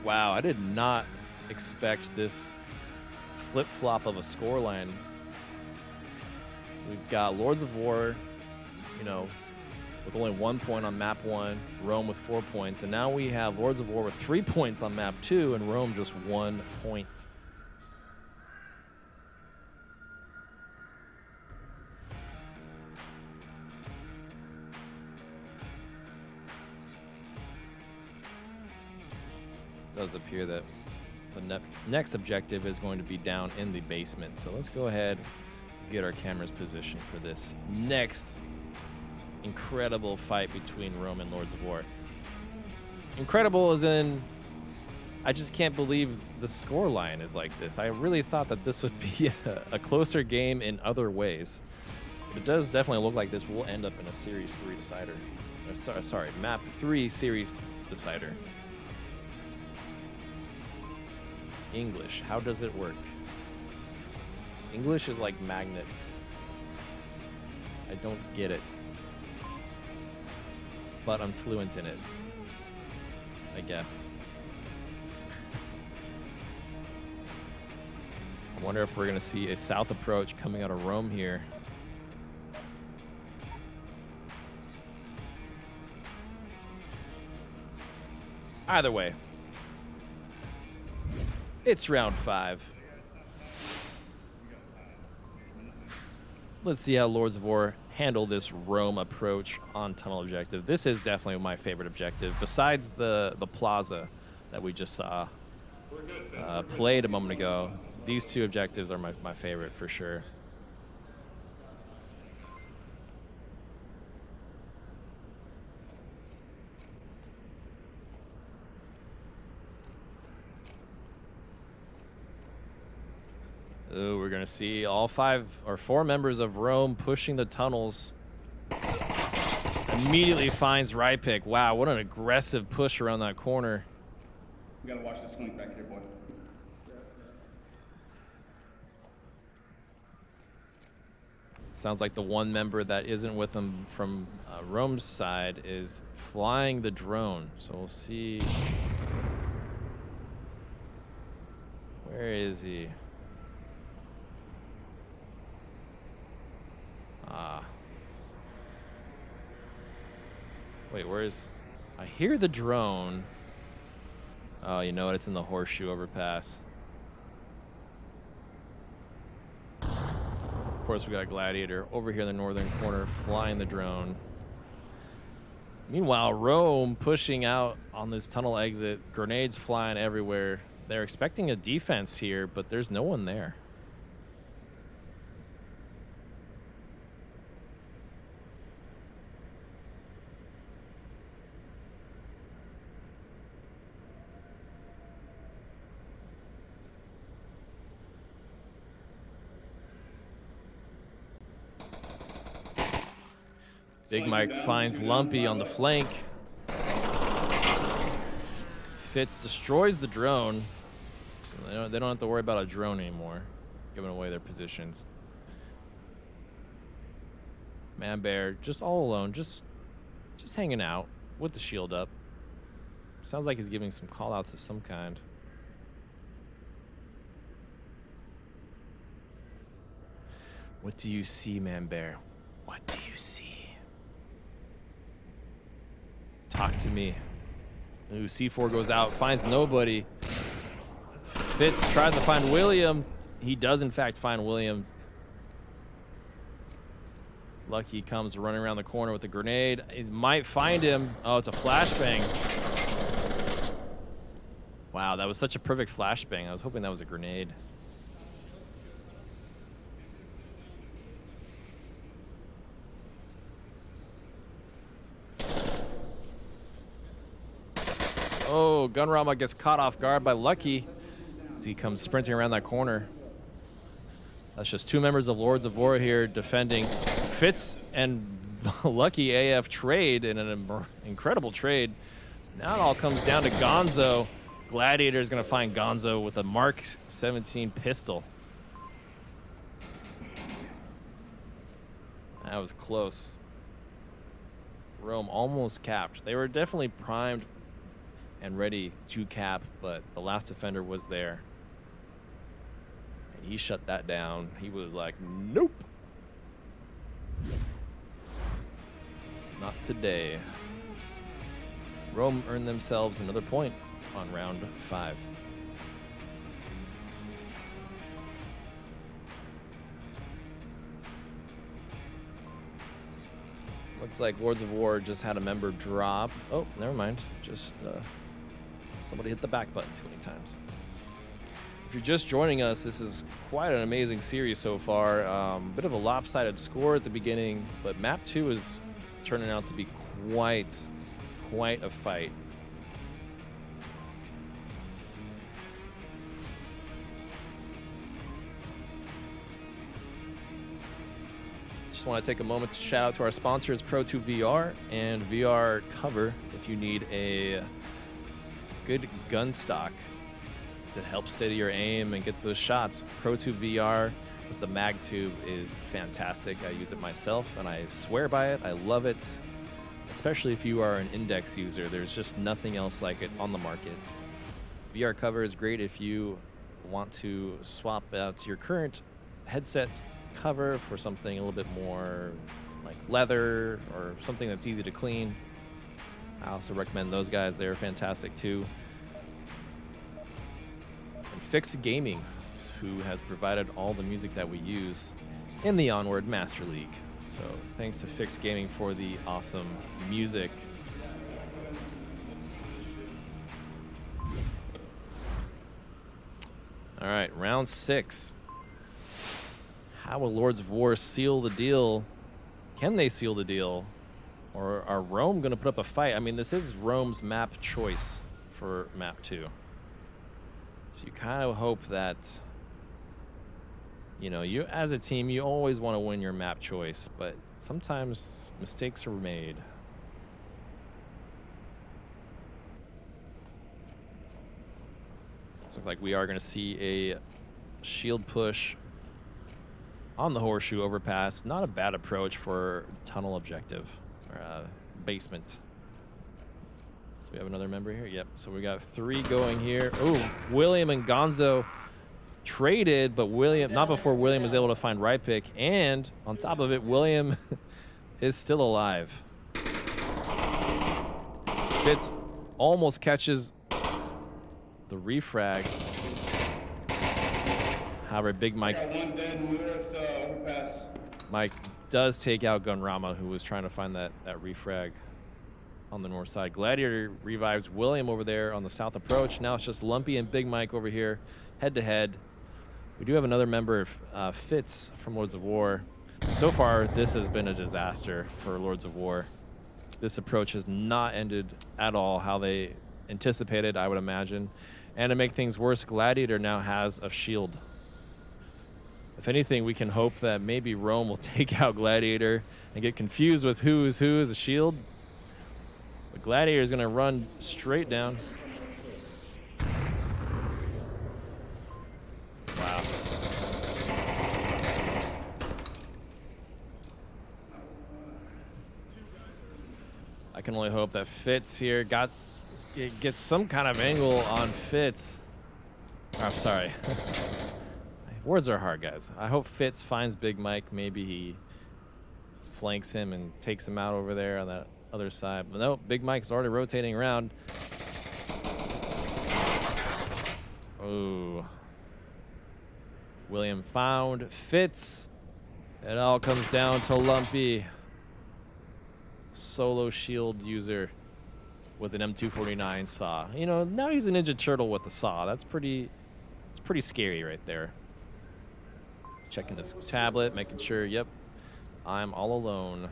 Wow, I did not expect this flip-flop of a scoreline. We've got Lords of War, you know, with only 1 point on map 1, Rome with 4 points, and now we have Lords of War with 3 points on map 2, and Rome just 1 point. It does appear that the next objective is going to be down in the basement, so let's go ahead and get our cameras positioned for this next incredible fight between Rome and Lords of War. Incredible as in, I just can't believe the score line is like this. I really thought that this would be a closer game in other ways. But it does definitely look like this will end up in a Series 3 decider. Or, sorry, Map 3 Series decider. English, how does it work? English is like magnets. I don't get it. But I'm fluent in it, I guess. I wonder if we're going to see a south approach coming out of Rome here. Either way, it's round 5. Let's see how Lords of War handle this Rome approach on tunnel objective. This is definitely my favorite objective, besides the plaza that we just saw played a moment ago. These two objectives are my favorite for sure. Ooh, we're gonna see all 4 members of Rome pushing the tunnels. Immediately finds Rypick. Wow, what an aggressive push around that corner. You gotta watch the swing back here, boy. Sounds like the one member that isn't with them from Rome's side is flying the drone. So we'll see. Where is he? Wait, where is... I hear the drone. Oh, you know what? It's in the horseshoe overpass. Of course, we got Gladiator over here in the northern corner flying the drone. Meanwhile, Rome pushing out on this tunnel exit. Grenades flying everywhere. They're expecting a defense here, but there's no one there. Big Mike finds Lumpy on the flank. Fitz destroys the drone. So they don't have to worry about a drone anymore, giving away their positions. Man Bear just all alone, just hanging out with the shield up. Sounds like he's giving some call outs of some kind. What do you see, Man Bear? What do you see? Talk to me. Ooh, C4 goes out, finds nobody. Fitz tries to find William. He does, in fact, find William. Lucky comes running around the corner with a grenade. It might find him. Oh, it's a flashbang. Wow, that was such a perfect flashbang. I was hoping that was a grenade. Oh, Gunrama gets caught off guard by Lucky as he comes sprinting around that corner. That's just two members of Lords of War here defending. Fitz and Lucky AF trade in an incredible trade. Now it all comes down to Gonzo. Gladiator is going to find Gonzo with a Mark 17 pistol. That was close. Rome almost capped. They were definitely primed and ready to cap, but the last defender was there. And he shut that down. He was like, nope. Not today. Rome earned themselves another point on round 5. Looks like Lords of War just had a member drop. Oh, never mind. Just somebody hit the back button too many times. If you're just joining us, this is quite an amazing series so far. Bit of a lopsided score at the beginning, but map 2 is turning out to be quite a fight. Just want to take a moment to shout out to our sponsors, Pro2 VR and VR Cover. If you need a good gun stock to help steady your aim and get those shots, Pro2 VR with the mag tube is fantastic. I use it myself and I swear by it. I love it, especially if you are an index user. There's just nothing else like it on the market. VR Cover is great if you want to swap out your current headset cover for something a little bit more like leather or something that's easy to clean. I also recommend those guys. They're fantastic too. And Fix Gaming, who has provided all the music that we use in the Onward Master League. So thanks to Fix Gaming for the awesome music. All right, round 6. How will Lords of War seal the deal? Can they seal the deal? Or are Rome going to put up a fight? I mean, this is Rome's map choice for map 2. So you kind of hope that, you know, you as a team, you always want to win your map choice, but sometimes mistakes are made. Looks like we are going to see a shield push on the horseshoe overpass. Not a bad approach for tunnel objective or basement. So we have another member here. Yep. So we got 3 going here. Ooh, William and Gonzo traded, but William, not before William was able to find right pick. And on top of it, William is still alive. Fitz almost catches the refrag. However, Big Mike. Got one dead north overpass. Mike does take out Gunrama, who was trying to find that refrag on the north side. Gladiator revives William over there on the south approach. Now it's just Lumpy and Big Mike over here, head to head. We do have another member, Fitz from Lords of War. So far, this has been a disaster for Lords of War. This approach has not ended at all how they anticipated, I would imagine. And to make things worse, Gladiator now has a shield. If anything, we can hope that maybe Rome will take out Gladiator and get confused with who is a shield. But Gladiator is going to run straight down. Wow. I can only hope that Fitz here gets some kind of angle on Fitz. I'm sorry. Words are hard, guys. I hope Fitz finds Big Mike. Maybe he flanks him and takes him out over there on that other side. But no, Big Mike's already rotating around. Oh. William found Fitz. It all comes down to Lumpy. Solo shield user with an M249 saw. You know, now he's a Ninja Turtle with the saw. It's pretty scary right there. Checking his tablet, making sure, yep, I'm all alone.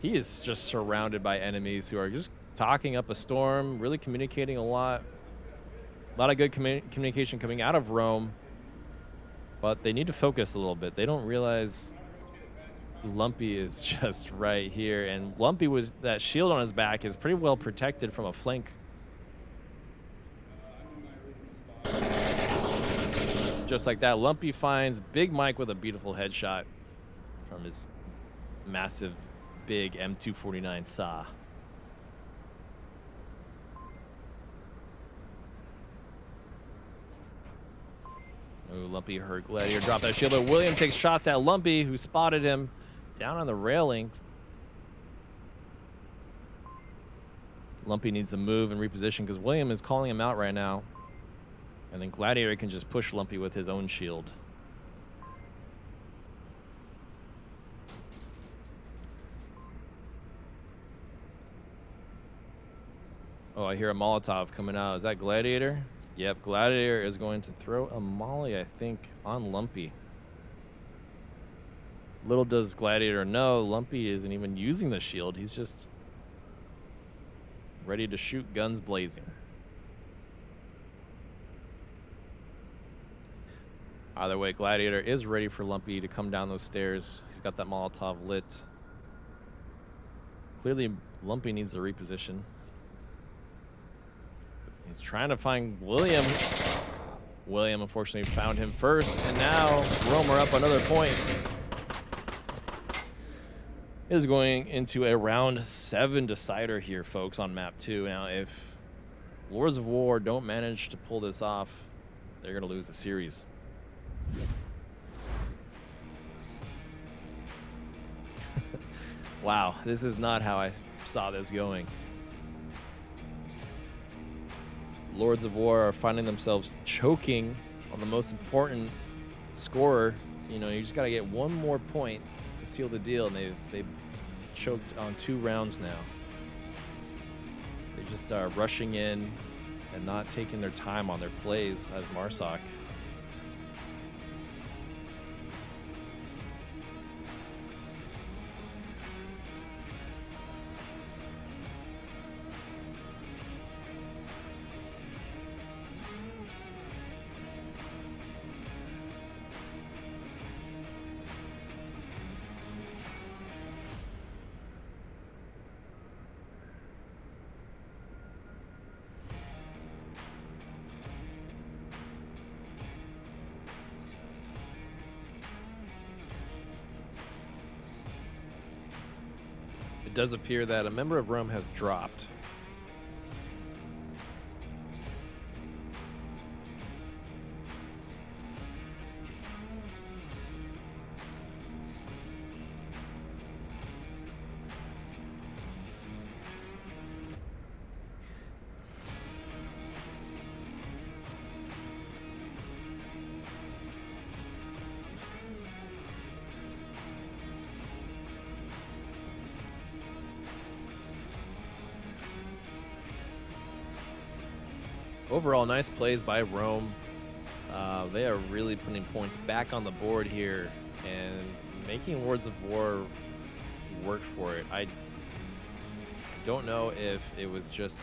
He is just surrounded by enemies who are just talking up a storm, really communicating a lot. A lot of good communication coming out of Rome, but they need to focus a little bit. They don't realize Lumpy is just right here, and Lumpy was, that shield on his back is pretty well protected from a flank. Just like that, Lumpy finds Big Mike with a beautiful headshot from his massive, big M249 saw. Ooh, Lumpy heard Gladiator drop that shield, but William takes shots at Lumpy, who spotted him down on the railings. Lumpy needs to move and reposition because William is calling him out right now. And then Gladiator can just push Lumpy with his own shield. Oh, I hear a Molotov coming out. Is that Gladiator? Yep, Gladiator is going to throw a molly, I think, on Lumpy. Little does Gladiator know, Lumpy isn't even using the shield. He's just ready to shoot, guns blazing. Either way, Gladiator is ready for Lumpy to come down those stairs. He's got that Molotov lit. Clearly, Lumpy needs to reposition. He's trying to find William. William, unfortunately, found him first, and now Rome are up another point. It is going into a round 7 decider here, folks, on map 2. Now, if Lords of War don't manage to pull this off, they're going to lose the series. Wow, this is not how I saw this going. Lords of War are finding themselves choking on the most important scorer. You know, you just got to get one more point to seal the deal, and they've choked on 2 rounds now. They just are rushing in and not taking their time on their plays as Marsoc. It does appear that a member of Rome has dropped. Overall, nice plays by Rome. They are really putting points back on the board here and making Lords of War work for it. I don't know if it was just,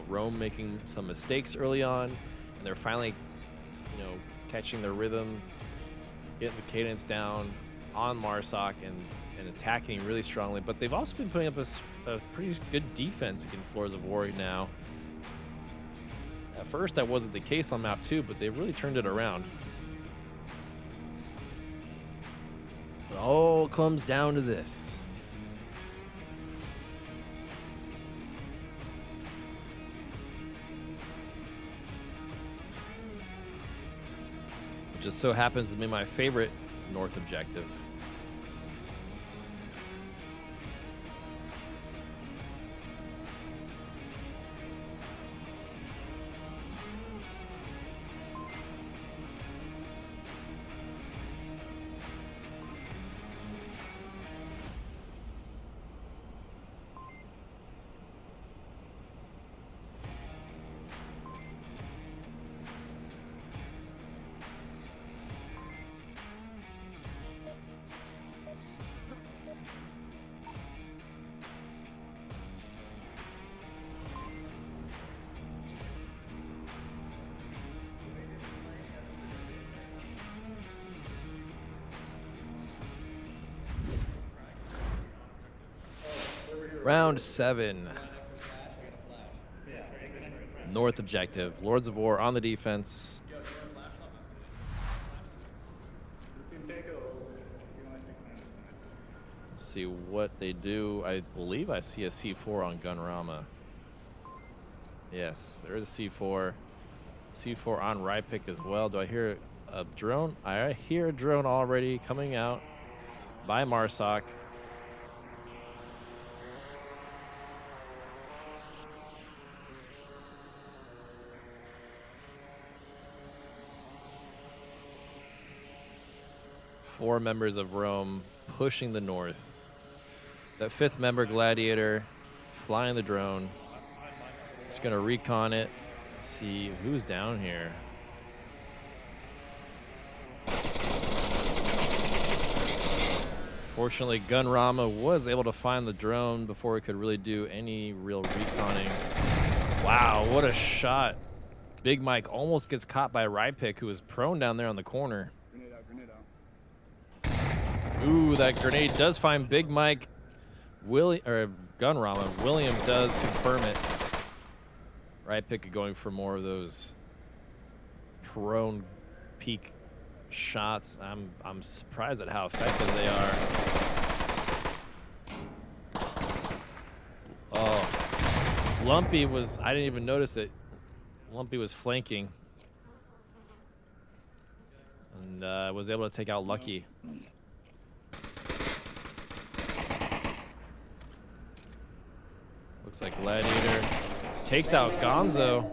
Rome making some mistakes early on, and they're finally, catching their rhythm, getting the cadence down on Marsoc and attacking really strongly. But they've also been putting up a pretty good defense against Lords of War now. At first, that wasn't the case on map 2, but they've really turned it around. It all comes down to this. It just so happens to be my favorite north objective. Round 7. North objective. Lords of War on the defense. Let's see what they do. I believe I see a C4 on Gunrama. Yes, there is a C4. C4 on Rypick as well. Do I hear a drone? I hear a drone already coming out by Marsoc. Four members of Rome pushing the north. That fifth member, Gladiator, flying the drone. Just gonna recon it. See who's down here. Fortunately, Gunrama was able to find the drone before it could really do any real reconning. Wow, what a shot. Big Mike almost gets caught by Rypick, who was prone down there on the corner. Ooh, that grenade does find Big Mike. Gunrama. William does confirm it. Rypick going for more of those prone peak shots. I'm surprised at how effective they are. Oh, Lumpy was, I didn't even notice it. Lumpy was flanking. And was able to take out Lucky. Looks like Gladiator takes out Gonzo.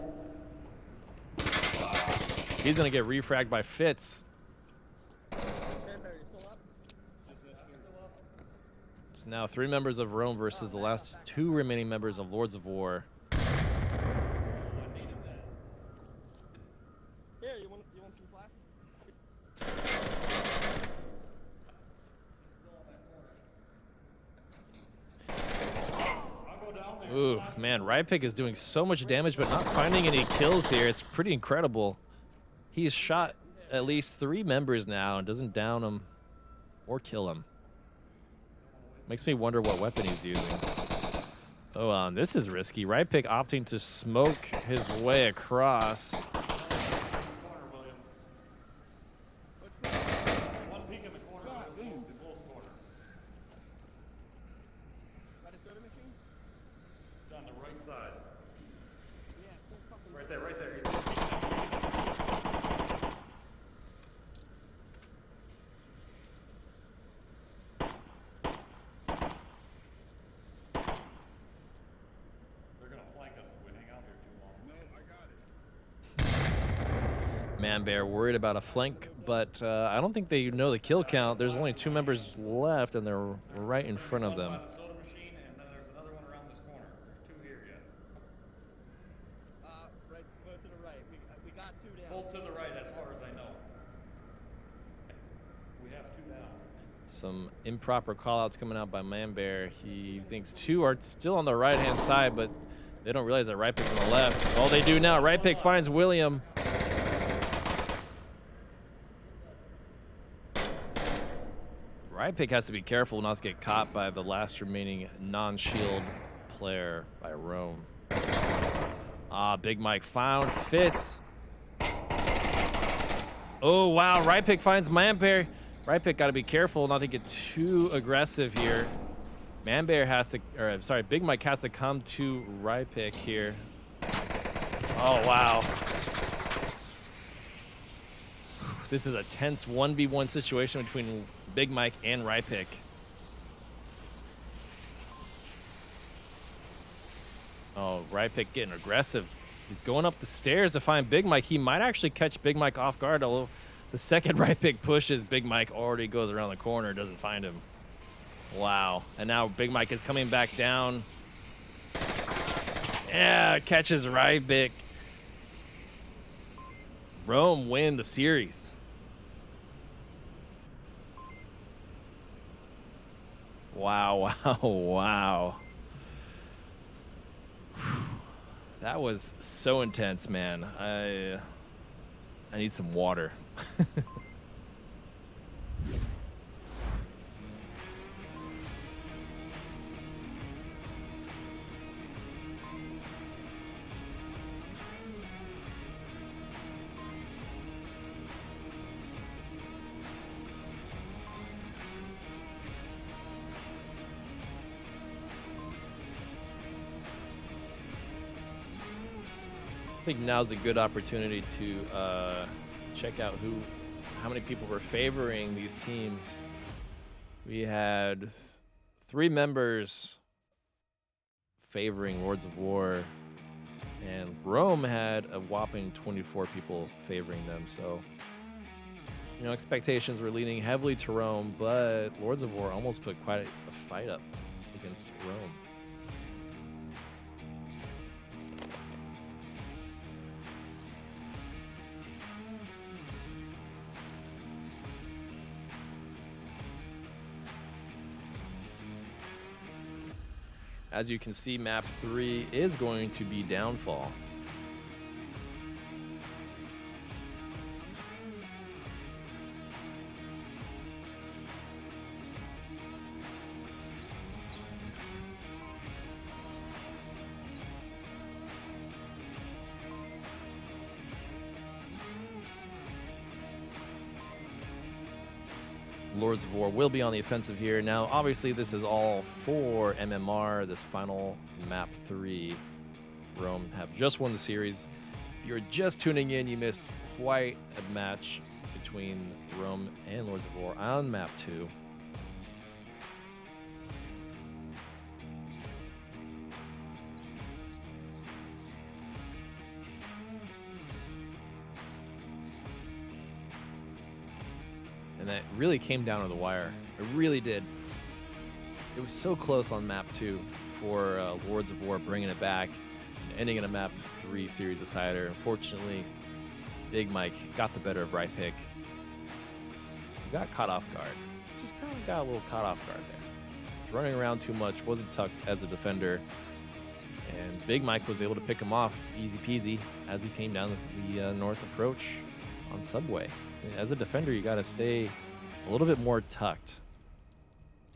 He's gonna get refragged by Fitz. It's now 3 members of Rome versus the last 2 remaining members of Lords of War. Here, you want some flash? Ooh, man, Rypick is doing so much damage but not finding any kills here. It's pretty incredible. He's shot at least 3 members now and doesn't down them or kill them. Makes me wonder what weapon he's using. Oh, this is risky. Rypick opting to smoke his way across. Man Bear worried about a flank, but I don't think they know the kill count. There's only 2 members left, and they're right in front of them. Soda machine, and then there's another one around this corner. There's 2 here yet. Right, go to the right. Some improper callouts coming out by Manbear. He thinks 2 are still on the right-hand side, but they don't realize that right pick's on the left. All they do now, right pick finds William. Right pick has to be careful not to get caught by the last remaining non-shield player by Rome. Big Mike found Fitz. Oh, wow. Right pick finds Manbear. Right pick got to be careful not to get too aggressive here. Big Mike has to come to right pick here. Oh, wow. This is a tense 1v1 situation between Big Mike and right pick. Oh, right pick getting aggressive. He's going up the stairs to find Big Mike. He might actually catch Big Mike off guard, although the second right pick pushes, Big Mike already goes around the corner, doesn't find him. Wow. And now Big Mike is coming back down. Yeah, catches right pick. Rome win the series. Wow, wow, wow. That was so intense, man. I need some water. I think now's a good opportunity to check out how many people were favoring these teams. We had 3 members favoring Lords of War, and Rome had a whopping 24 people favoring them. So, you know, expectations were leaning heavily to Rome, but Lords of War almost put quite a fight up against Rome. As you can see, map 3 is going to be Downfall. Lords of War will be on the offensive here. Now, obviously, this is all for MMR, this final map 3. Rome have just won the series. If you're just tuning in, you missed quite a match between Rome and Lords of War on map 2. And that really came down to the wire. It really did. It was so close on map 2 for Lords of War bringing it back and ending in a map 3 series decider. Unfortunately, Big Mike got the better of right pick. He got caught off guard. Just kind of got a little caught off guard there. He was running around too much, wasn't tucked as a defender. And Big Mike was able to pick him off easy peasy as he came down the north approach on Subway. As a defender, you got to stay a little bit more tucked.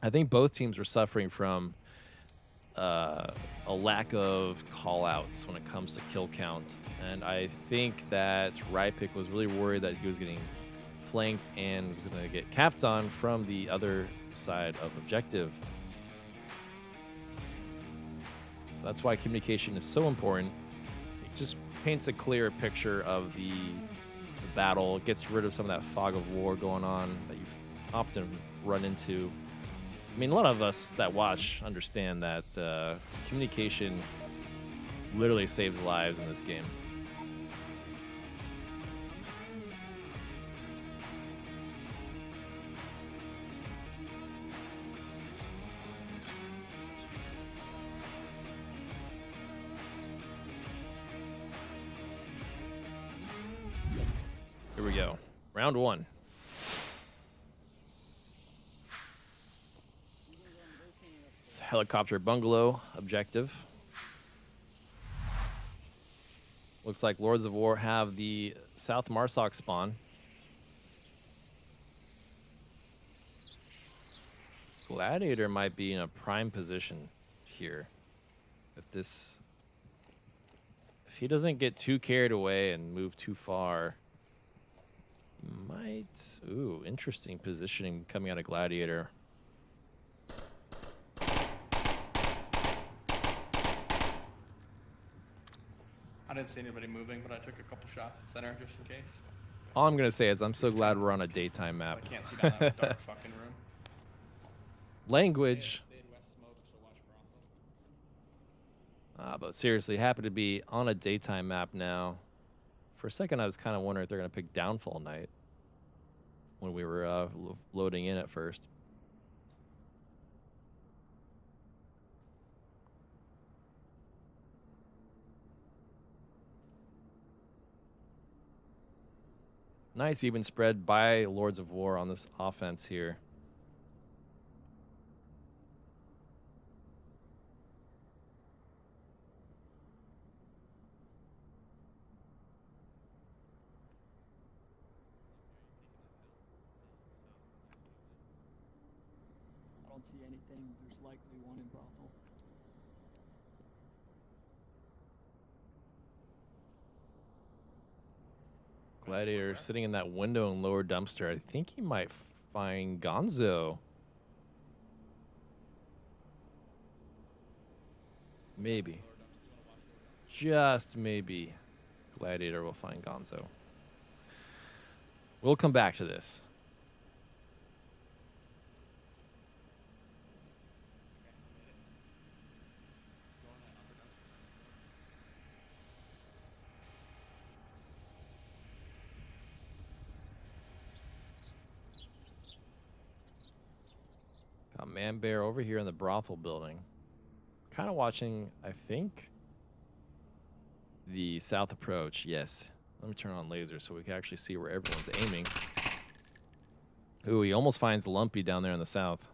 I think both teams were suffering from a lack of call-outs when it comes to kill count. And I think that Rypick was really worried that he was getting flanked and was going to get capped on from the other side of objective. So that's why communication is so important. It just paints a clearer picture of the battle. It gets rid of some of that fog of war going on that you've often run into. I mean, a lot of us that watch understand that communication literally saves lives in this game. Here we go. Round 1. helicopter bungalow objective. Looks like Lords of War have the South Marsoc spawn. Gladiator might be in a prime position here. If he doesn't get too carried away and move too far, he might. Ooh, interesting positioning coming out of Gladiator. I didn't see anybody moving, but I took a couple shots at center just in case. All I'm gonna say is I'm so glad we're on a daytime map. I can't see down that dark fucking room. Language. They had west smoke, so watch brothel. But seriously, happy to be on a daytime map now. For a second, I was kind of wondering if they're gonna pick Downfall Night when we were loading in at first. Nice even spread by Lords of War on this offense here. I don't see anything. There's likely one in brothel. Gladiator sitting in that window in lower dumpster. I think he might find Gonzo. Maybe. Just maybe. Gladiator will find Gonzo. We'll come back to this. Got Man Bear over here in the brothel building. Kind of watching, I think, the south approach. Yes. Let me turn on laser so we can actually see where everyone's aiming. Ooh, he almost finds Lumpy down there in the south.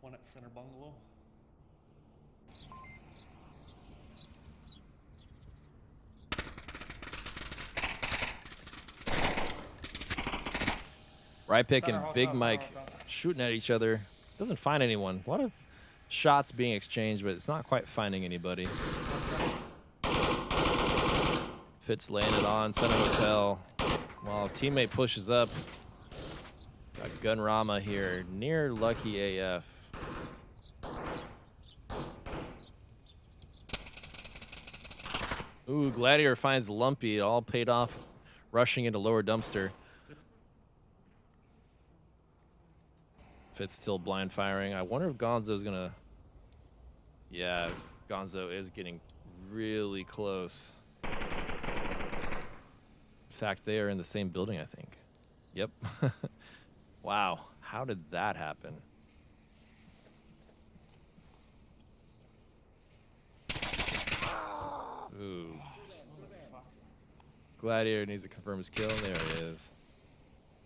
One at center bungalow. Right pick and Center, Big hotel, Mike center, hotel. shooting at each other. Doesn't find anyone. A lot of shots being exchanged, but it's not quite finding anybody. Fitz laying it on center hotel. While a teammate pushes up. Got Gunrama here near Lucky AF. Ooh, Gladiator finds Lumpy. It all paid off rushing into lower dumpster. Fitz still blind firing. I wonder if Gonzo's gonna... Yeah, Gonzo is getting really close. In fact, they are in the same building, I think. Yep. Wow, how did that happen? Ooh. Gladiator needs to confirm his kill. There he is.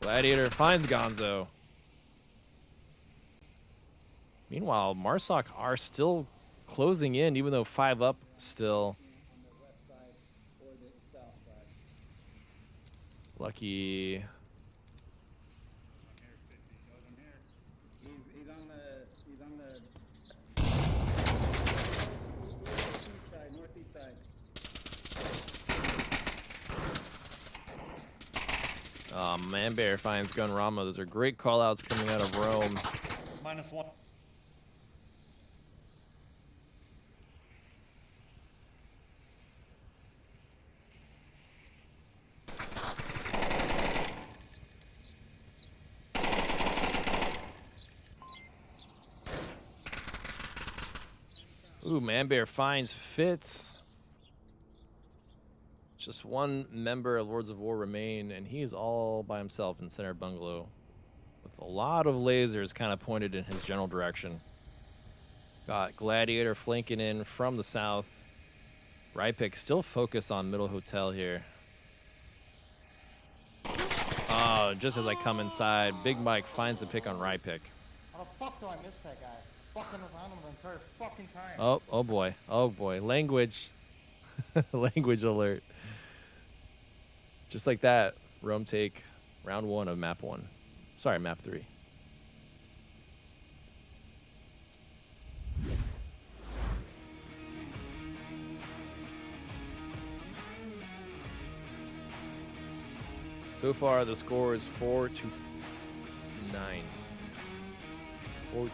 Gladiator finds Gonzo. Meanwhile, Marsoc are still closing in, even though 5 up still. Lucky. He's on the northeast side. Man Bear finds Gunrama. Those are great callouts coming out of Rome. -1. Ooh, Man Bear finds Fitz. Just one member of Lords of War remain, and he is all by himself in center bungalow with a lot of lasers kind of pointed in his general direction. Got Gladiator flanking in from the south. Rypick still focused on middle hotel here. Oh, just as I come inside, Big Mike finds the pick on Rypick. How the fuck do I miss that guy? Fucking was on him the entire fucking time. Oh boy. Oh boy. Language. Language alert. Just like that, Rome take round 1 of map 1. Sorry, map 3. So far, the score is 4-9. 4-9.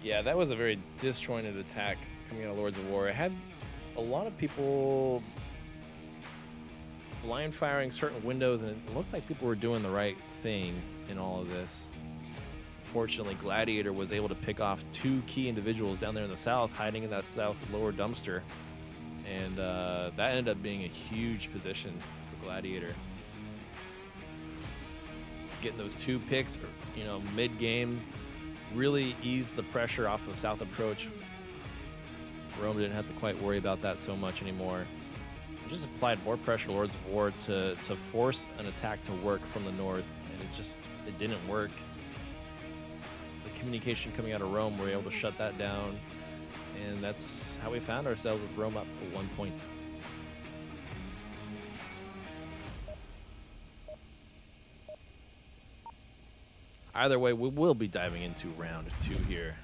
Yeah, that was a very disjointed attack coming out of Lords of War. It had a lot of people blind firing certain windows, and it looked like people were doing the right thing in all of this. Fortunately, Gladiator was able to pick off 2 key individuals down there in the south, hiding in that south lower dumpster. And that ended up being a huge position for Gladiator. Getting those 2 picks, you know, mid-game, really eased the pressure off of south approach. Rome didn't have to quite worry about that so much anymore. It just applied more pressure, Lords of War, to force an attack to work from the north, and it didn't work. The communication coming out of Rome, we were able to shut that down, and that's how we found ourselves with Rome up 1 point. Either way, we will be diving into round 2 here.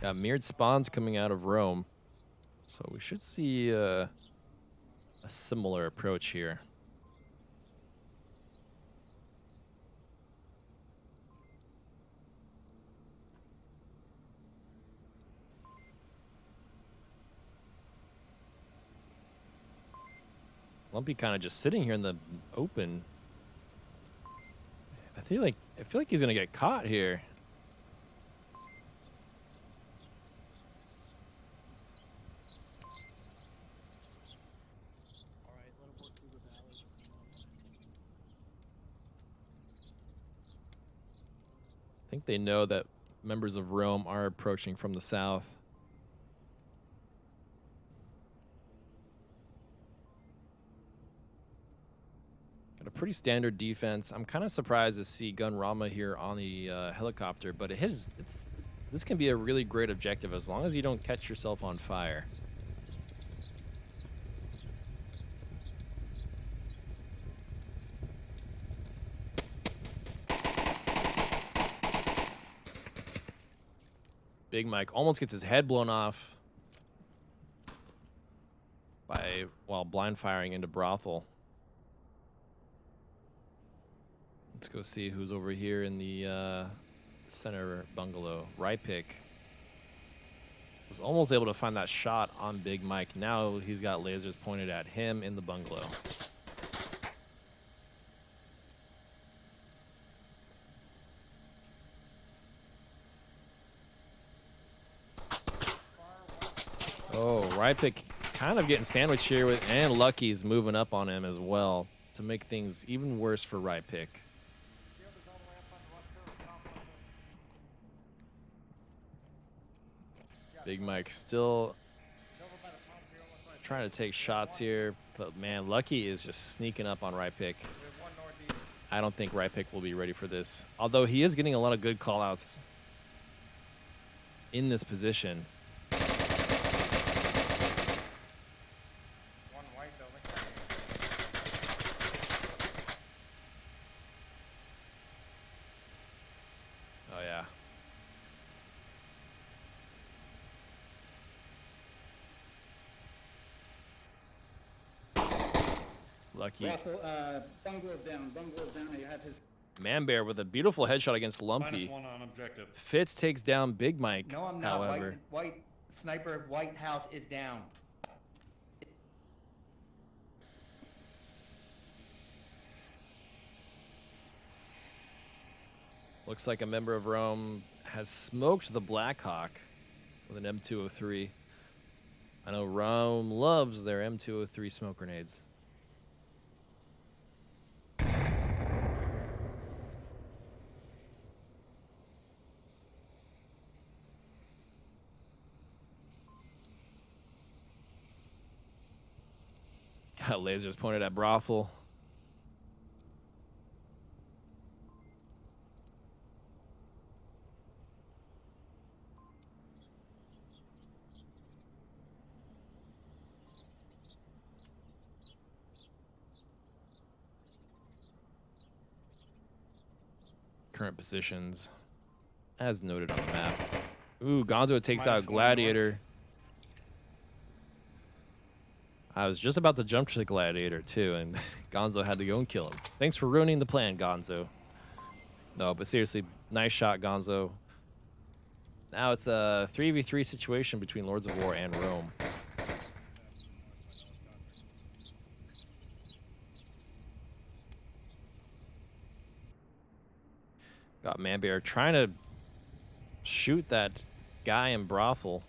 Got mirrored spawns coming out of Rome, so we should see a similar approach here. Lumpy kind of just sitting here in the open. I feel like he's gonna get caught here. Alright, let him work through the valley. I think they know that members of Rome are approaching from the south. Got a pretty standard defense. I'm kind of surprised to see Gun Rama here on the helicopter, but this can be a really great objective as long as you don't catch yourself on fire. Big Mike almost gets his head blown off while blind firing into Brothel. Let's go see who's over here in the center bungalow. Rypick was almost able to find that shot on Big Mike. Now he's got lasers pointed at him in the bungalow. Oh, Rypick kind of getting sandwiched here with, and Lucky's moving up on him as well to make things even worse for Rypick. Big Mike still trying to take shots here, but man, Lucky is just sneaking up on Rypick. I don't think Rypick will be ready for this, although he is getting a lot of good callouts in this position. Oh yeah. Lucky. Bunglow's down. You have his. Manbear with a beautiful headshot against Lumpy. -1 on objective. Fitz takes down Big Mike. No, I'm not. However, White Sniper White House is down. Looks like a member of Rome has smoked the Blackhawk with an M203. I know Rome loves their M203 smoke grenades. Got lasers pointed at brothel. Current positions, as noted on the map. Ooh, Gonzo takes out Gladiator. I was just about to jump to the Gladiator, too, and Gonzo had to go and kill him. Thanks for ruining the plan, Gonzo. No, but seriously, nice shot, Gonzo. Now it's a 3v3 situation between Lords of War and Rome. Got Manbear trying to shoot that guy in brothel.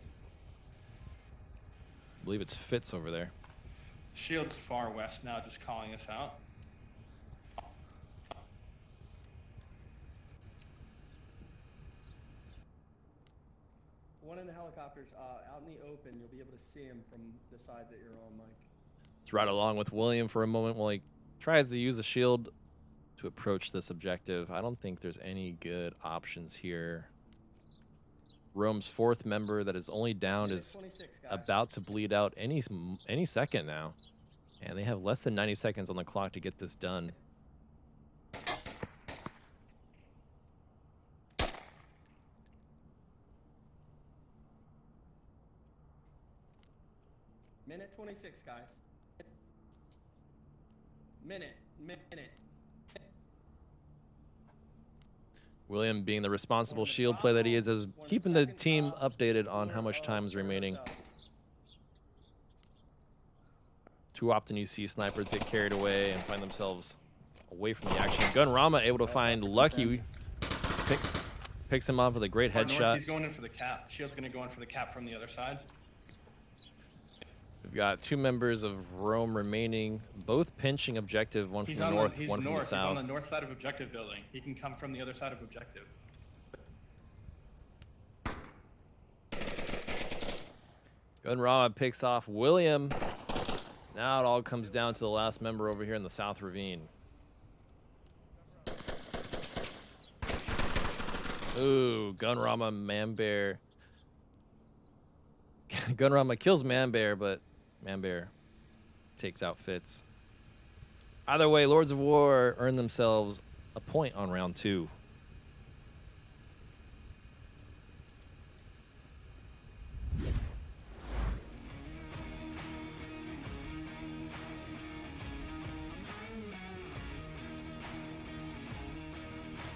I believe it's Fitz over there. Shield's far west now, just calling us out. One in the helicopters out in the open. You'll be able to see him from the side that you're on, Mike. Let's ride along with William for a moment while he tries to use a shield to approach this objective. I don't think there's any good options here. Rome's fourth member that is only down is about to bleed out any second now. And they have less than 90 seconds on the clock to get this done. Minute 26, guys. Minute. William, being the responsible shield player that he is keeping the team updated on how much time is remaining. Too often you see snipers get carried away and find themselves away from the action. Gunrama able to find Lucky. Picks him off with a great headshot. He's going in for the cap. Shield's going to go in for the cap from the other side. We've got two members of Rome remaining, both pinching objective, one from the north, one from the south. He's on the north side of objective building. He can come from the other side of objective. Gunrama picks off William. Now it all comes down to the last member over here in the South Ravine. Ooh, Gunrama, Manbear. Gunrama kills Manbear, but Manbear takes out Fitz. Either way, Lords of War earn themselves a point on round 2.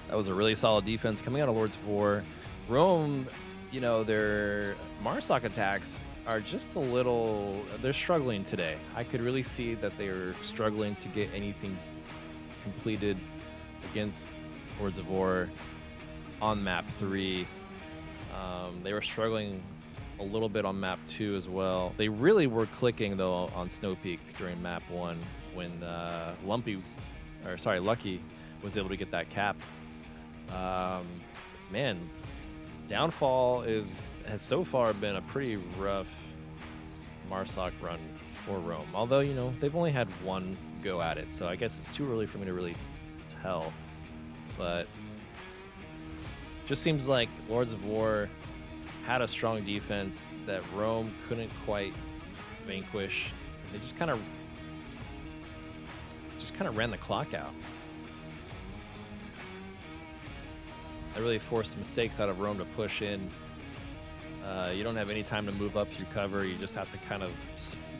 That was a really solid defense coming out of Lords of War. Rome, you know, their Marsoc attacks are just a little, they're struggling today. I could really see that they're struggling to get anything completed against Lords of War on map 3. They were struggling a little bit on map 2 as well. They really were clicking though on Snow Peak during map 1 when Lucky was able to get that cap. Man, Downfall has so far been a pretty rough Marsoc run for Rome. Although, you know, they've only had one go at it, so I guess it's too early for me to really tell. But just seems like Lords of War had a strong defense that Rome couldn't quite vanquish. They just kind of ran the clock out. That really forced mistakes out of Rome to push in. You don't have any time to move up through cover. You just have to kind of,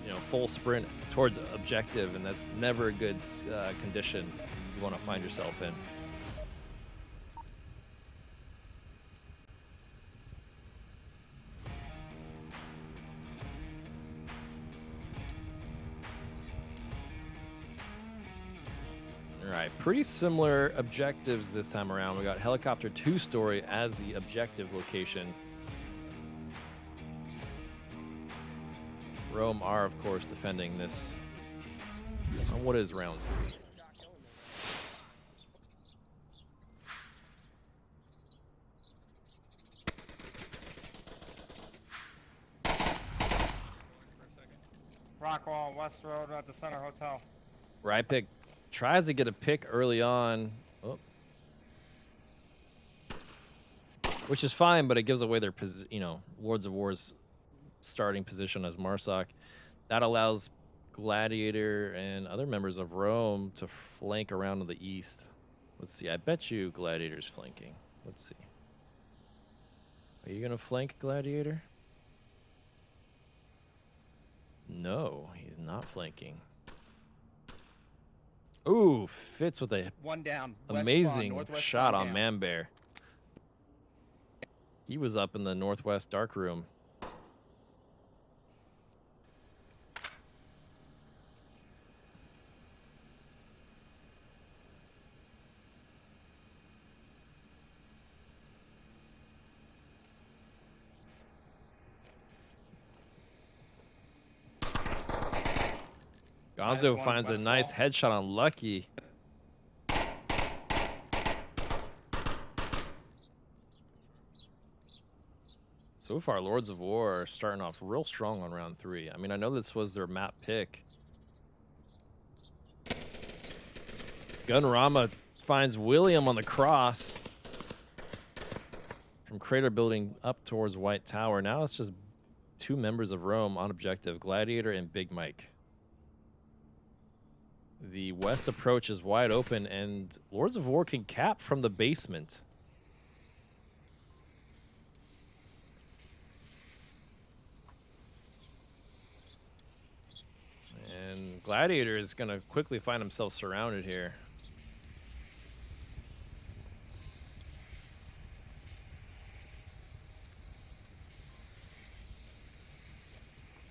you know, full sprint towards objective, and that's never a good condition you want to find yourself in. All right, pretty similar objectives this time around. We got helicopter 2-story as the objective location. Rome are, of course, defending this on what is round 3. Rockwall, West Road at the Center Hotel. Right pick tries to get a pick early on. Oh. Which is fine, but it gives away their, Lords of War's starting position as Marsoc. That allows Gladiator and other members of Rome to flank around to the east. Let's see. I bet you Gladiator's flanking. Let's see. Are you going to flank Gladiator? No, he's not flanking. Ooh, Fitz with a One down. West amazing spawn, northwest shot spawn on down. Manbear. He was up in the northwest dark room. Gonzo one finds a west nice wall. headshot on Lucky. So far, Lords of War are starting off real strong on round 3. I mean, I know this was their map pick. Gunrama finds William on the cross from Crater Building up towards White Tower. Now it's just 2 members of Rome on objective, Gladiator and Big Mike. The west approach is wide open, and Lords of War can cap from the basement. And Gladiator is going to quickly find himself surrounded here.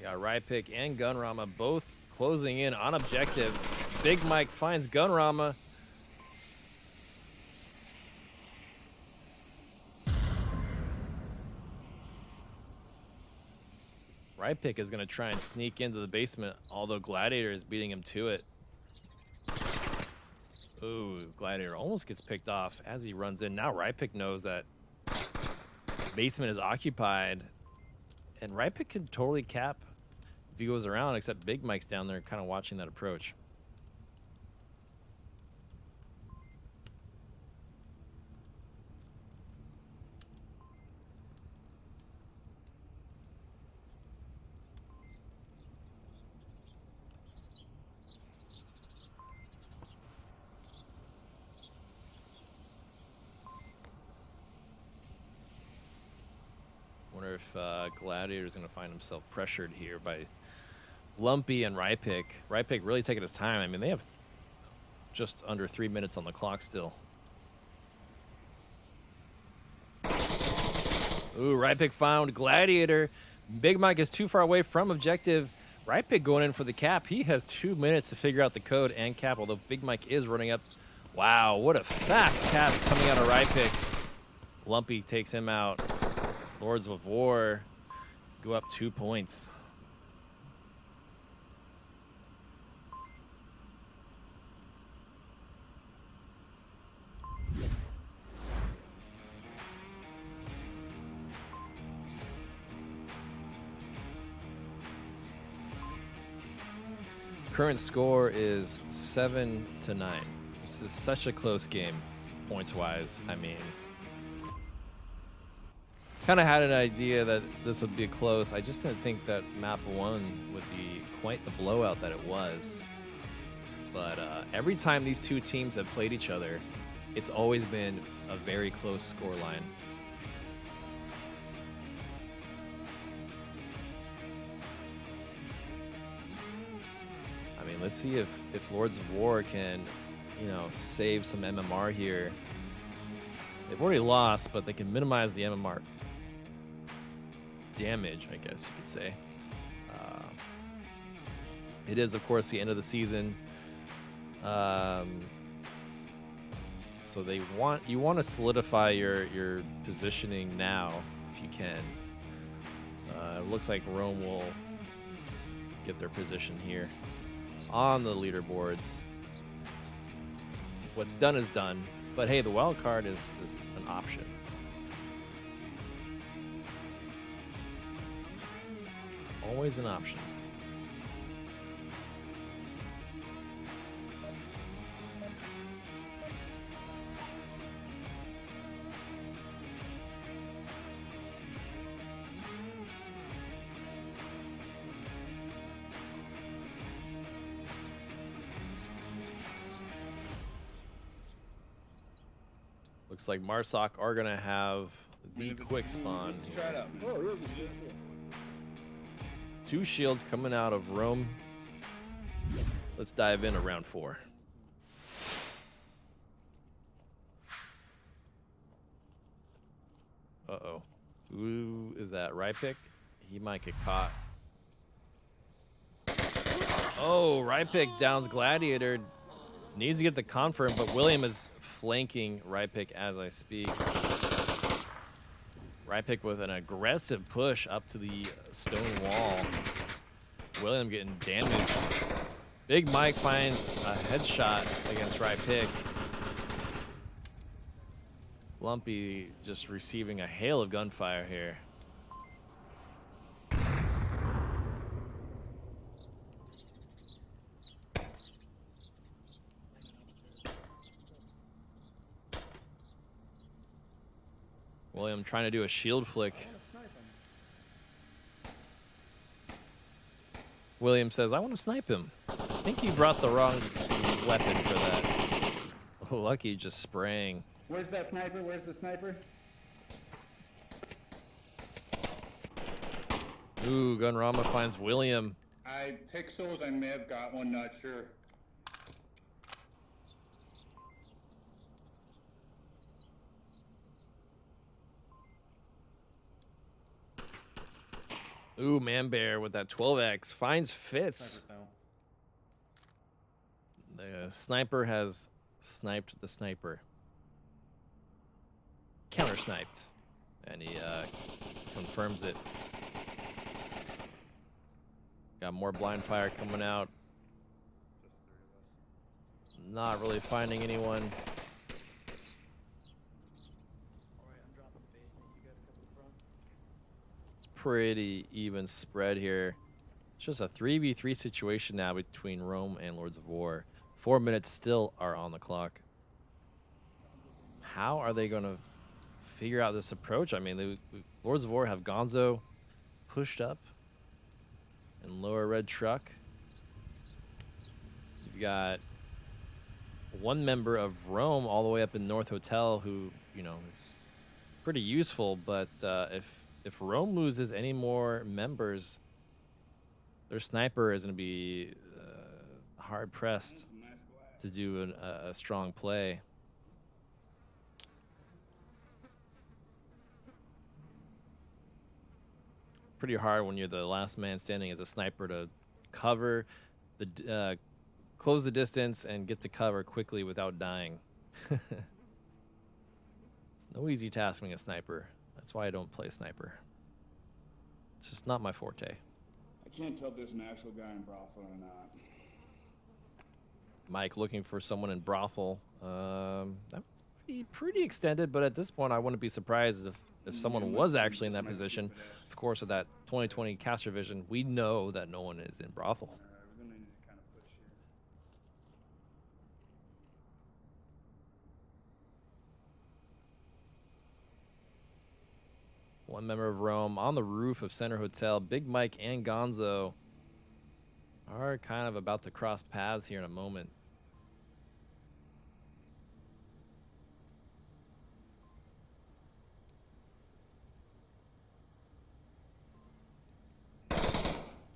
Yeah, Rypick and Gunrama both closing in on objective. Big Mike finds Gunrama. Rypick is going to try and sneak into the basement, although Gladiator is beating him to it. Ooh, Gladiator almost gets picked off as he runs in. Now Rypick knows that basement is occupied, and Rypick can totally cap if he goes around, except Big Mike's down there kind of watching that approach. Wonder if Gladiator is going to find himself pressured here by Lumpy and Rypick. Rypick really taking his time. I mean, they have just under 3 minutes on the clock still. Ooh, Rypick found Gladiator. Big Mike is too far away from objective. Rypick going in for the cap. He has 2 minutes to figure out the code and cap, although Big Mike is running up. Wow, what a fast cap coming out of Rypick. Lumpy takes him out. Lords of War go up 2 points. Current score is 7-9. This is such a close game, points-wise. I mean, kind of had an idea that this would be close. I just didn't think that map 1 would be quite the blowout that it was. But every time these two teams have played each other, it's always been a very close scoreline. I mean, let's see if Lords of War can, save some MMR here. They've already lost, but they can minimize the MMR damage, I guess you could say. It is, of course, the end of the season. So you want to solidify your positioning now if you can. It looks like Rome will get their position here on the leaderboards. What's done is done, but hey, the wild card is an option. Always an option. Looks like Marsoc are going to have the quick spawn. Try it out. Oh, here's the shield. 2 shields coming out of Rome. Let's dive into round 4. Uh-oh. Who is that? Rypick? He might get caught. Oh, Rypick downs Gladiator. Needs to get the confirm, but William is flanking Rypick as I speak. Rypick with an aggressive push up to the stone wall. William getting damaged. Big Mike finds a headshot against Rypick. Lumpy just receiving a hail of gunfire here. William trying to do a shield flick. William says, I want to snipe him. I think he brought the wrong weapon for that. Oh, Lucky just spraying. Where's that sniper? Where's the sniper? Ooh, Gunrama finds William. I pixels, I may have got one, not sure. Ooh, Manbear with that 12x finds Fitz. The sniper has sniped the sniper. Counter sniped. And he confirms it. Got more blind fire coming out. Not really finding anyone. Pretty even spread here. It's just a 3v3 situation now between Rome and Lords of War. 4 minutes still are on the clock. How are they going to figure out this approach? I mean, the Lords of War have Gonzo pushed up in lower red truck. You've got one member of Rome all the way up in North Hotel who, you know, is pretty useful, but if Rome loses any more members, their sniper is going to be hard pressed to do a strong play. Pretty hard when you're the last man standing as a sniper to cover the close the distance and get to cover quickly without dying. It's no easy task being a sniper. That's why I don't play sniper. It's just not my forte. I can't tell if there's an actual guy in brothel or not. Mike looking for someone in brothel. That's pretty extended, but at this point, I wouldn't be surprised if someone was actually in that position. Of course, with that 2020 caster vision, we know that no one is in brothel. We're gonna need to kind of push here. One member of Rome on the roof of Center Hotel. Big Mike and Gonzo are kind of about to cross paths here in a moment.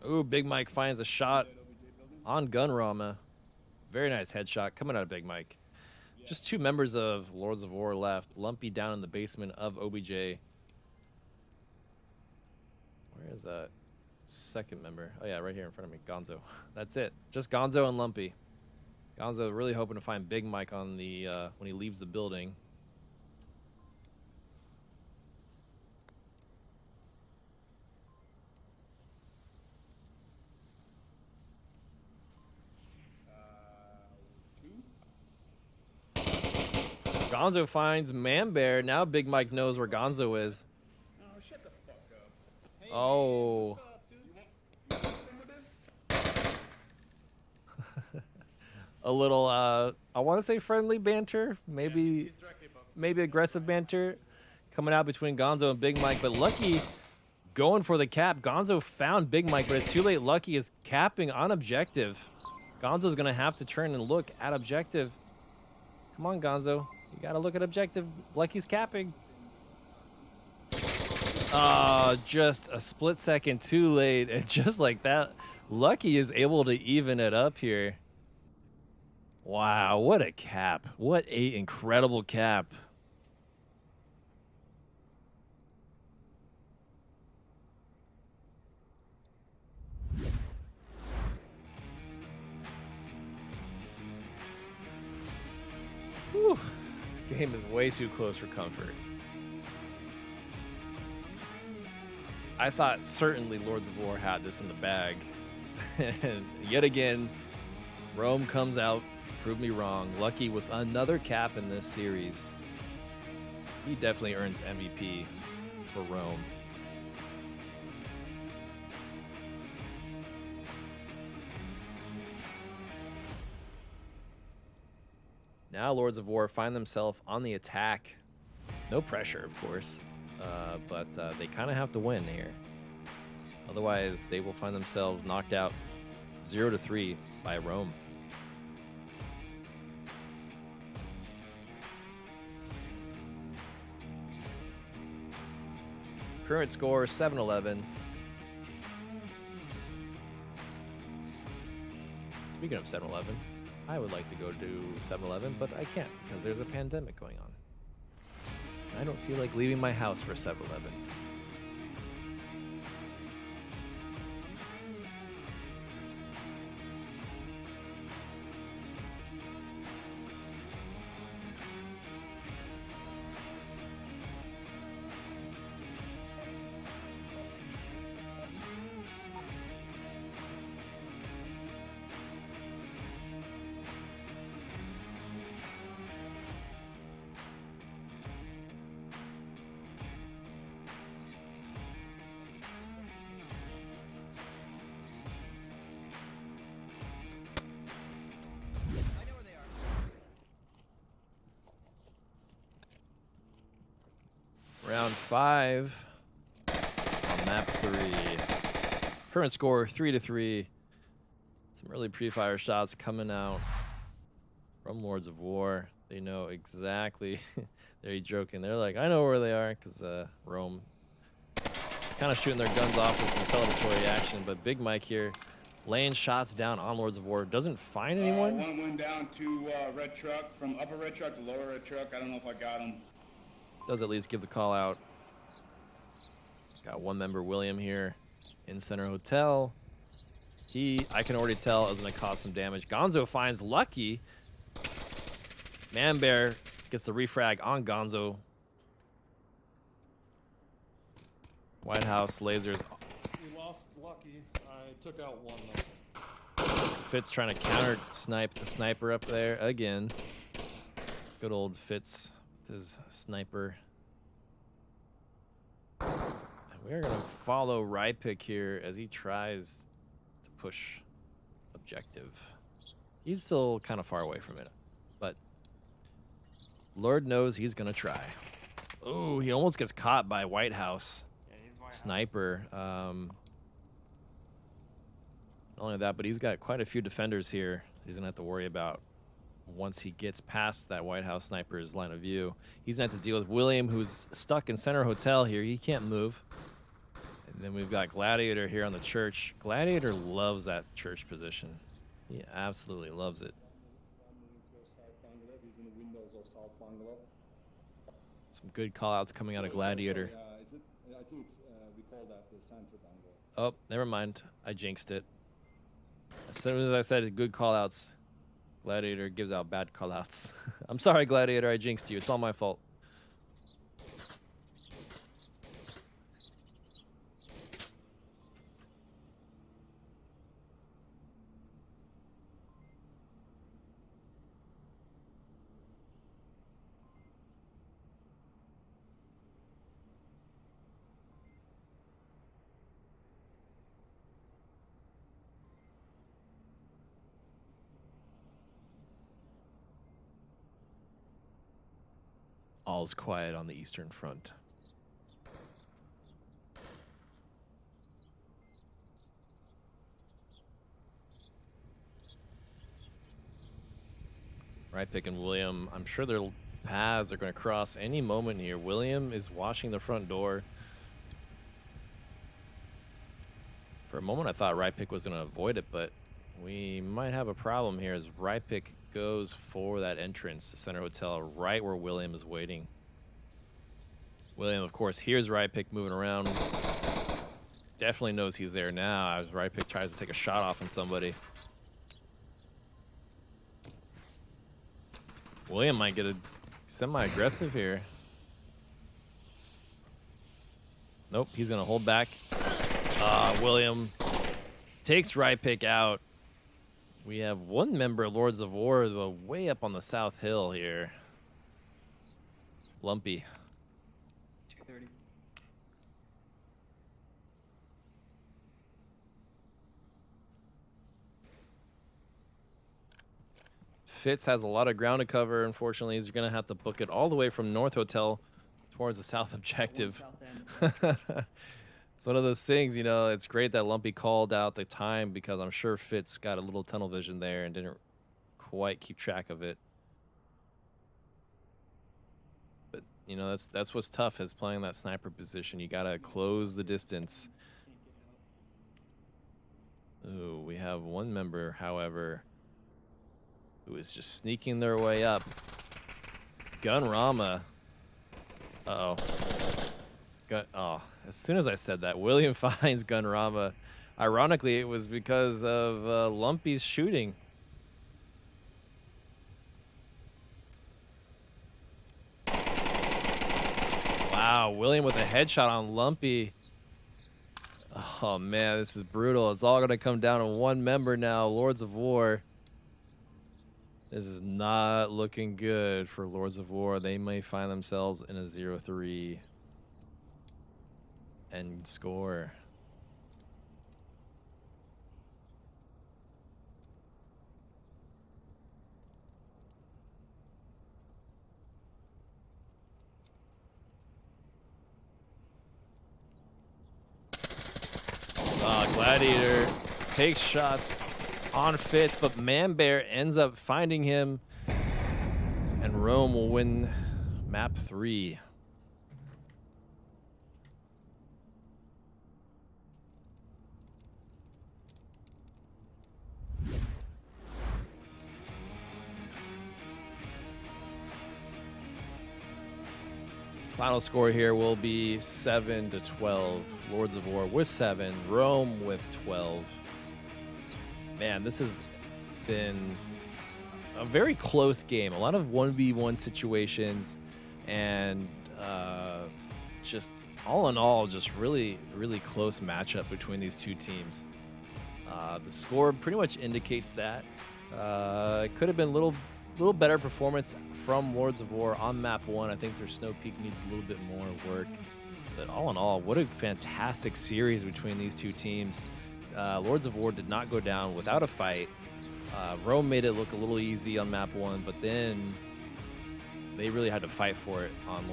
Ooh, Big Mike finds a shot on Gunrama. Very nice headshot coming out of Big Mike. Just 2 members of Lords of War left. Lumpy down in the basement of OBJ. Where is that second member? Oh yeah, right here in front of me, Gonzo. That's it. Just Gonzo and Lumpy. Gonzo really hoping to find Big Mike on the when he leaves the building. Gonzo finds Man Bear. Now Big Mike knows where Gonzo is. Oh, shut the fuck up. Hey, Oh. what's up, dude? You want some of this? A little, I want to say friendly banter. Yeah, Maybe, he's directly above. maybe aggressive banter coming out between Gonzo and Big Mike. But Lucky going for the cap. Gonzo found Big Mike, but it's too late. Lucky is capping on objective. Gonzo's going to have to turn and look at objective. Come on, Gonzo. You got to look at objective. Lucky's capping. Just a split second too late. And just like that, Lucky is able to even it up here. Wow, what a cap. What a incredible cap. Whew. This game is way too close for comfort. I thought certainly Lords of War had this in the bag. And yet again, Rome comes out, proved me wrong. Lucky with another cap in this series. He definitely earns MVP for Rome. Now Lords of War find themselves on the attack. No pressure, of course, but they kind of have to win here. Otherwise, they will find themselves knocked out 0-3 by Rome. Current score 7-11. Speaking of 7-Eleven, I would like to go to 7-Eleven, but I can't because there's a pandemic going on. I don't feel like leaving my house for 7-Eleven. Round 5 on map 3. Current score 3-3. Some early pre-fire shots coming out from Lords of War. They know exactly. They're joking. They're like, I know where they are, because Rome kind of shooting their guns off with some celebratory action. But Big Mike here laying shots down on Lords of War. Doesn't find anyone. One went down to red truck, from upper red truck to lower red truck. I don't know if I got him. Does at least give the call out. Got one member, William, here in Center Hotel. I can already tell, is going to cause some damage. Gonzo finds Lucky. Man Bear gets the refrag on Gonzo. White House lasers. We lost Lucky. I took out one though. Fitz trying to counter snipe the sniper up there again. Good old Fitz with his sniper. And we're going to follow Rypick here as he tries to push objective. He's still kind of far away from it, but Lord knows he's going to try. Oh, he almost gets caught by White House. Yeah, he's White House. Sniper. Not only that, but he's got quite a few defenders here he's going to have to worry about once he gets past that White House sniper's line of view. He's going to have to deal with William, who's stuck in Center Hotel here. He can't move. And then we've got Gladiator here on the church. Gladiator loves that church position. He absolutely loves it. He's in the windows of South Bungalow. Some good call-outs coming out of Gladiator. Sorry, I think we call that the Santa Bungalow. Oh, never mind. I jinxed it. As soon as I said good call-outs, Gladiator gives out bad callouts. I'm sorry, Gladiator. I jinxed you. It's all my fault. All's quiet on the Eastern Front. Right pick and William. I'm sure their paths are going to cross any moment here. William is washing the front door. For a moment, I thought right pick was going to avoid it, but we might have a problem here as right pick goes for that entrance to Center Hotel right where William is waiting. William, of course, hears right pick moving around. Definitely knows he's there now as right pick tries to take a shot off on somebody. William might get a semi-aggressive here. Nope, he's going to hold back. William takes right pick out. We have one member of Lords of War way up on the South Hill here. Lumpy. 230. Fitz has a lot of ground to cover. Unfortunately, he's going to have to book it all the way from North Hotel towards the South objective. It's one of those things, you know, it's great that Lumpy called out the time because I'm sure Fitz got a little tunnel vision there and didn't quite keep track of it. But, you know, that's what's tough is playing that sniper position. You got to close the distance. Ooh, we have one member, however, who is just sneaking their way up. Gunrama. Uh-oh. Oh, as soon as I said that, William finds Gunrama. Ironically, it was because of Lumpy's shooting. Wow, William with a headshot on Lumpy. Oh, man, this is brutal. It's all going to come down to one member now, Lords of War. This is not looking good for Lords of War. They may find themselves in a 0-3. And score. Gladiator takes shots on Fitz, but Manbear ends up finding him, and Rome will win map 3. Final score here will be 7-12. Lords of War with 7. Rome with 12. Man, this has been a very close game. A lot of 1v1 situations, and just all in all, just really, really close matchup between these two teams. The score pretty much indicates that. It could have been a little better performance from Lords of War on map 1. I think their Snow Peak needs a little bit more work. But all in all, what a fantastic series between these two teams. Lords of War did not go down without a fight. Rome made it look a little easy on map 1, but then they really had to fight for it on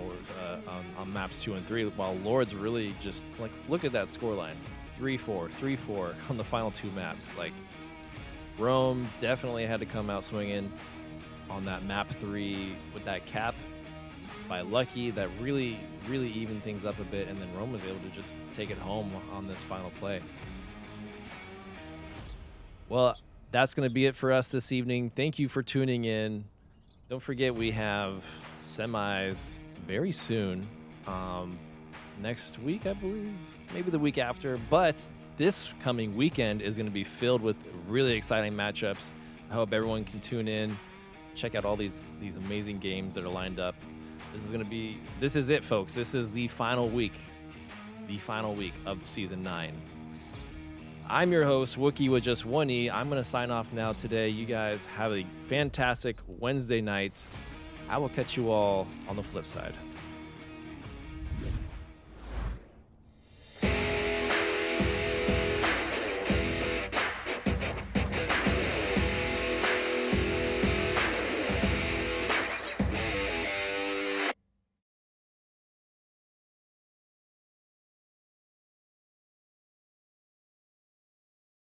on maps 2 and 3, while Lords really just, like, look at that scoreline. 3-4, 3-4 on the final 2 maps. Like, Rome definitely had to come out swinging on that map 3 with that cap by Lucky. That really, really evened things up a bit, and then Rome was able to just take it home on this final play. Well, that's going to be it for us this evening. Thank you for tuning in. Don't forget we have semis very soon. Next week, I believe, maybe the week after, but this coming weekend is going to be filled with really exciting matchups. I hope everyone can tune in, check out all these amazing games that are lined up. This is it, folks. This is the final week of Season 9. I'm your host, Wookie with just one E. I'm going to sign off now today. You guys have a fantastic Wednesday night. I will catch you all on the flip side.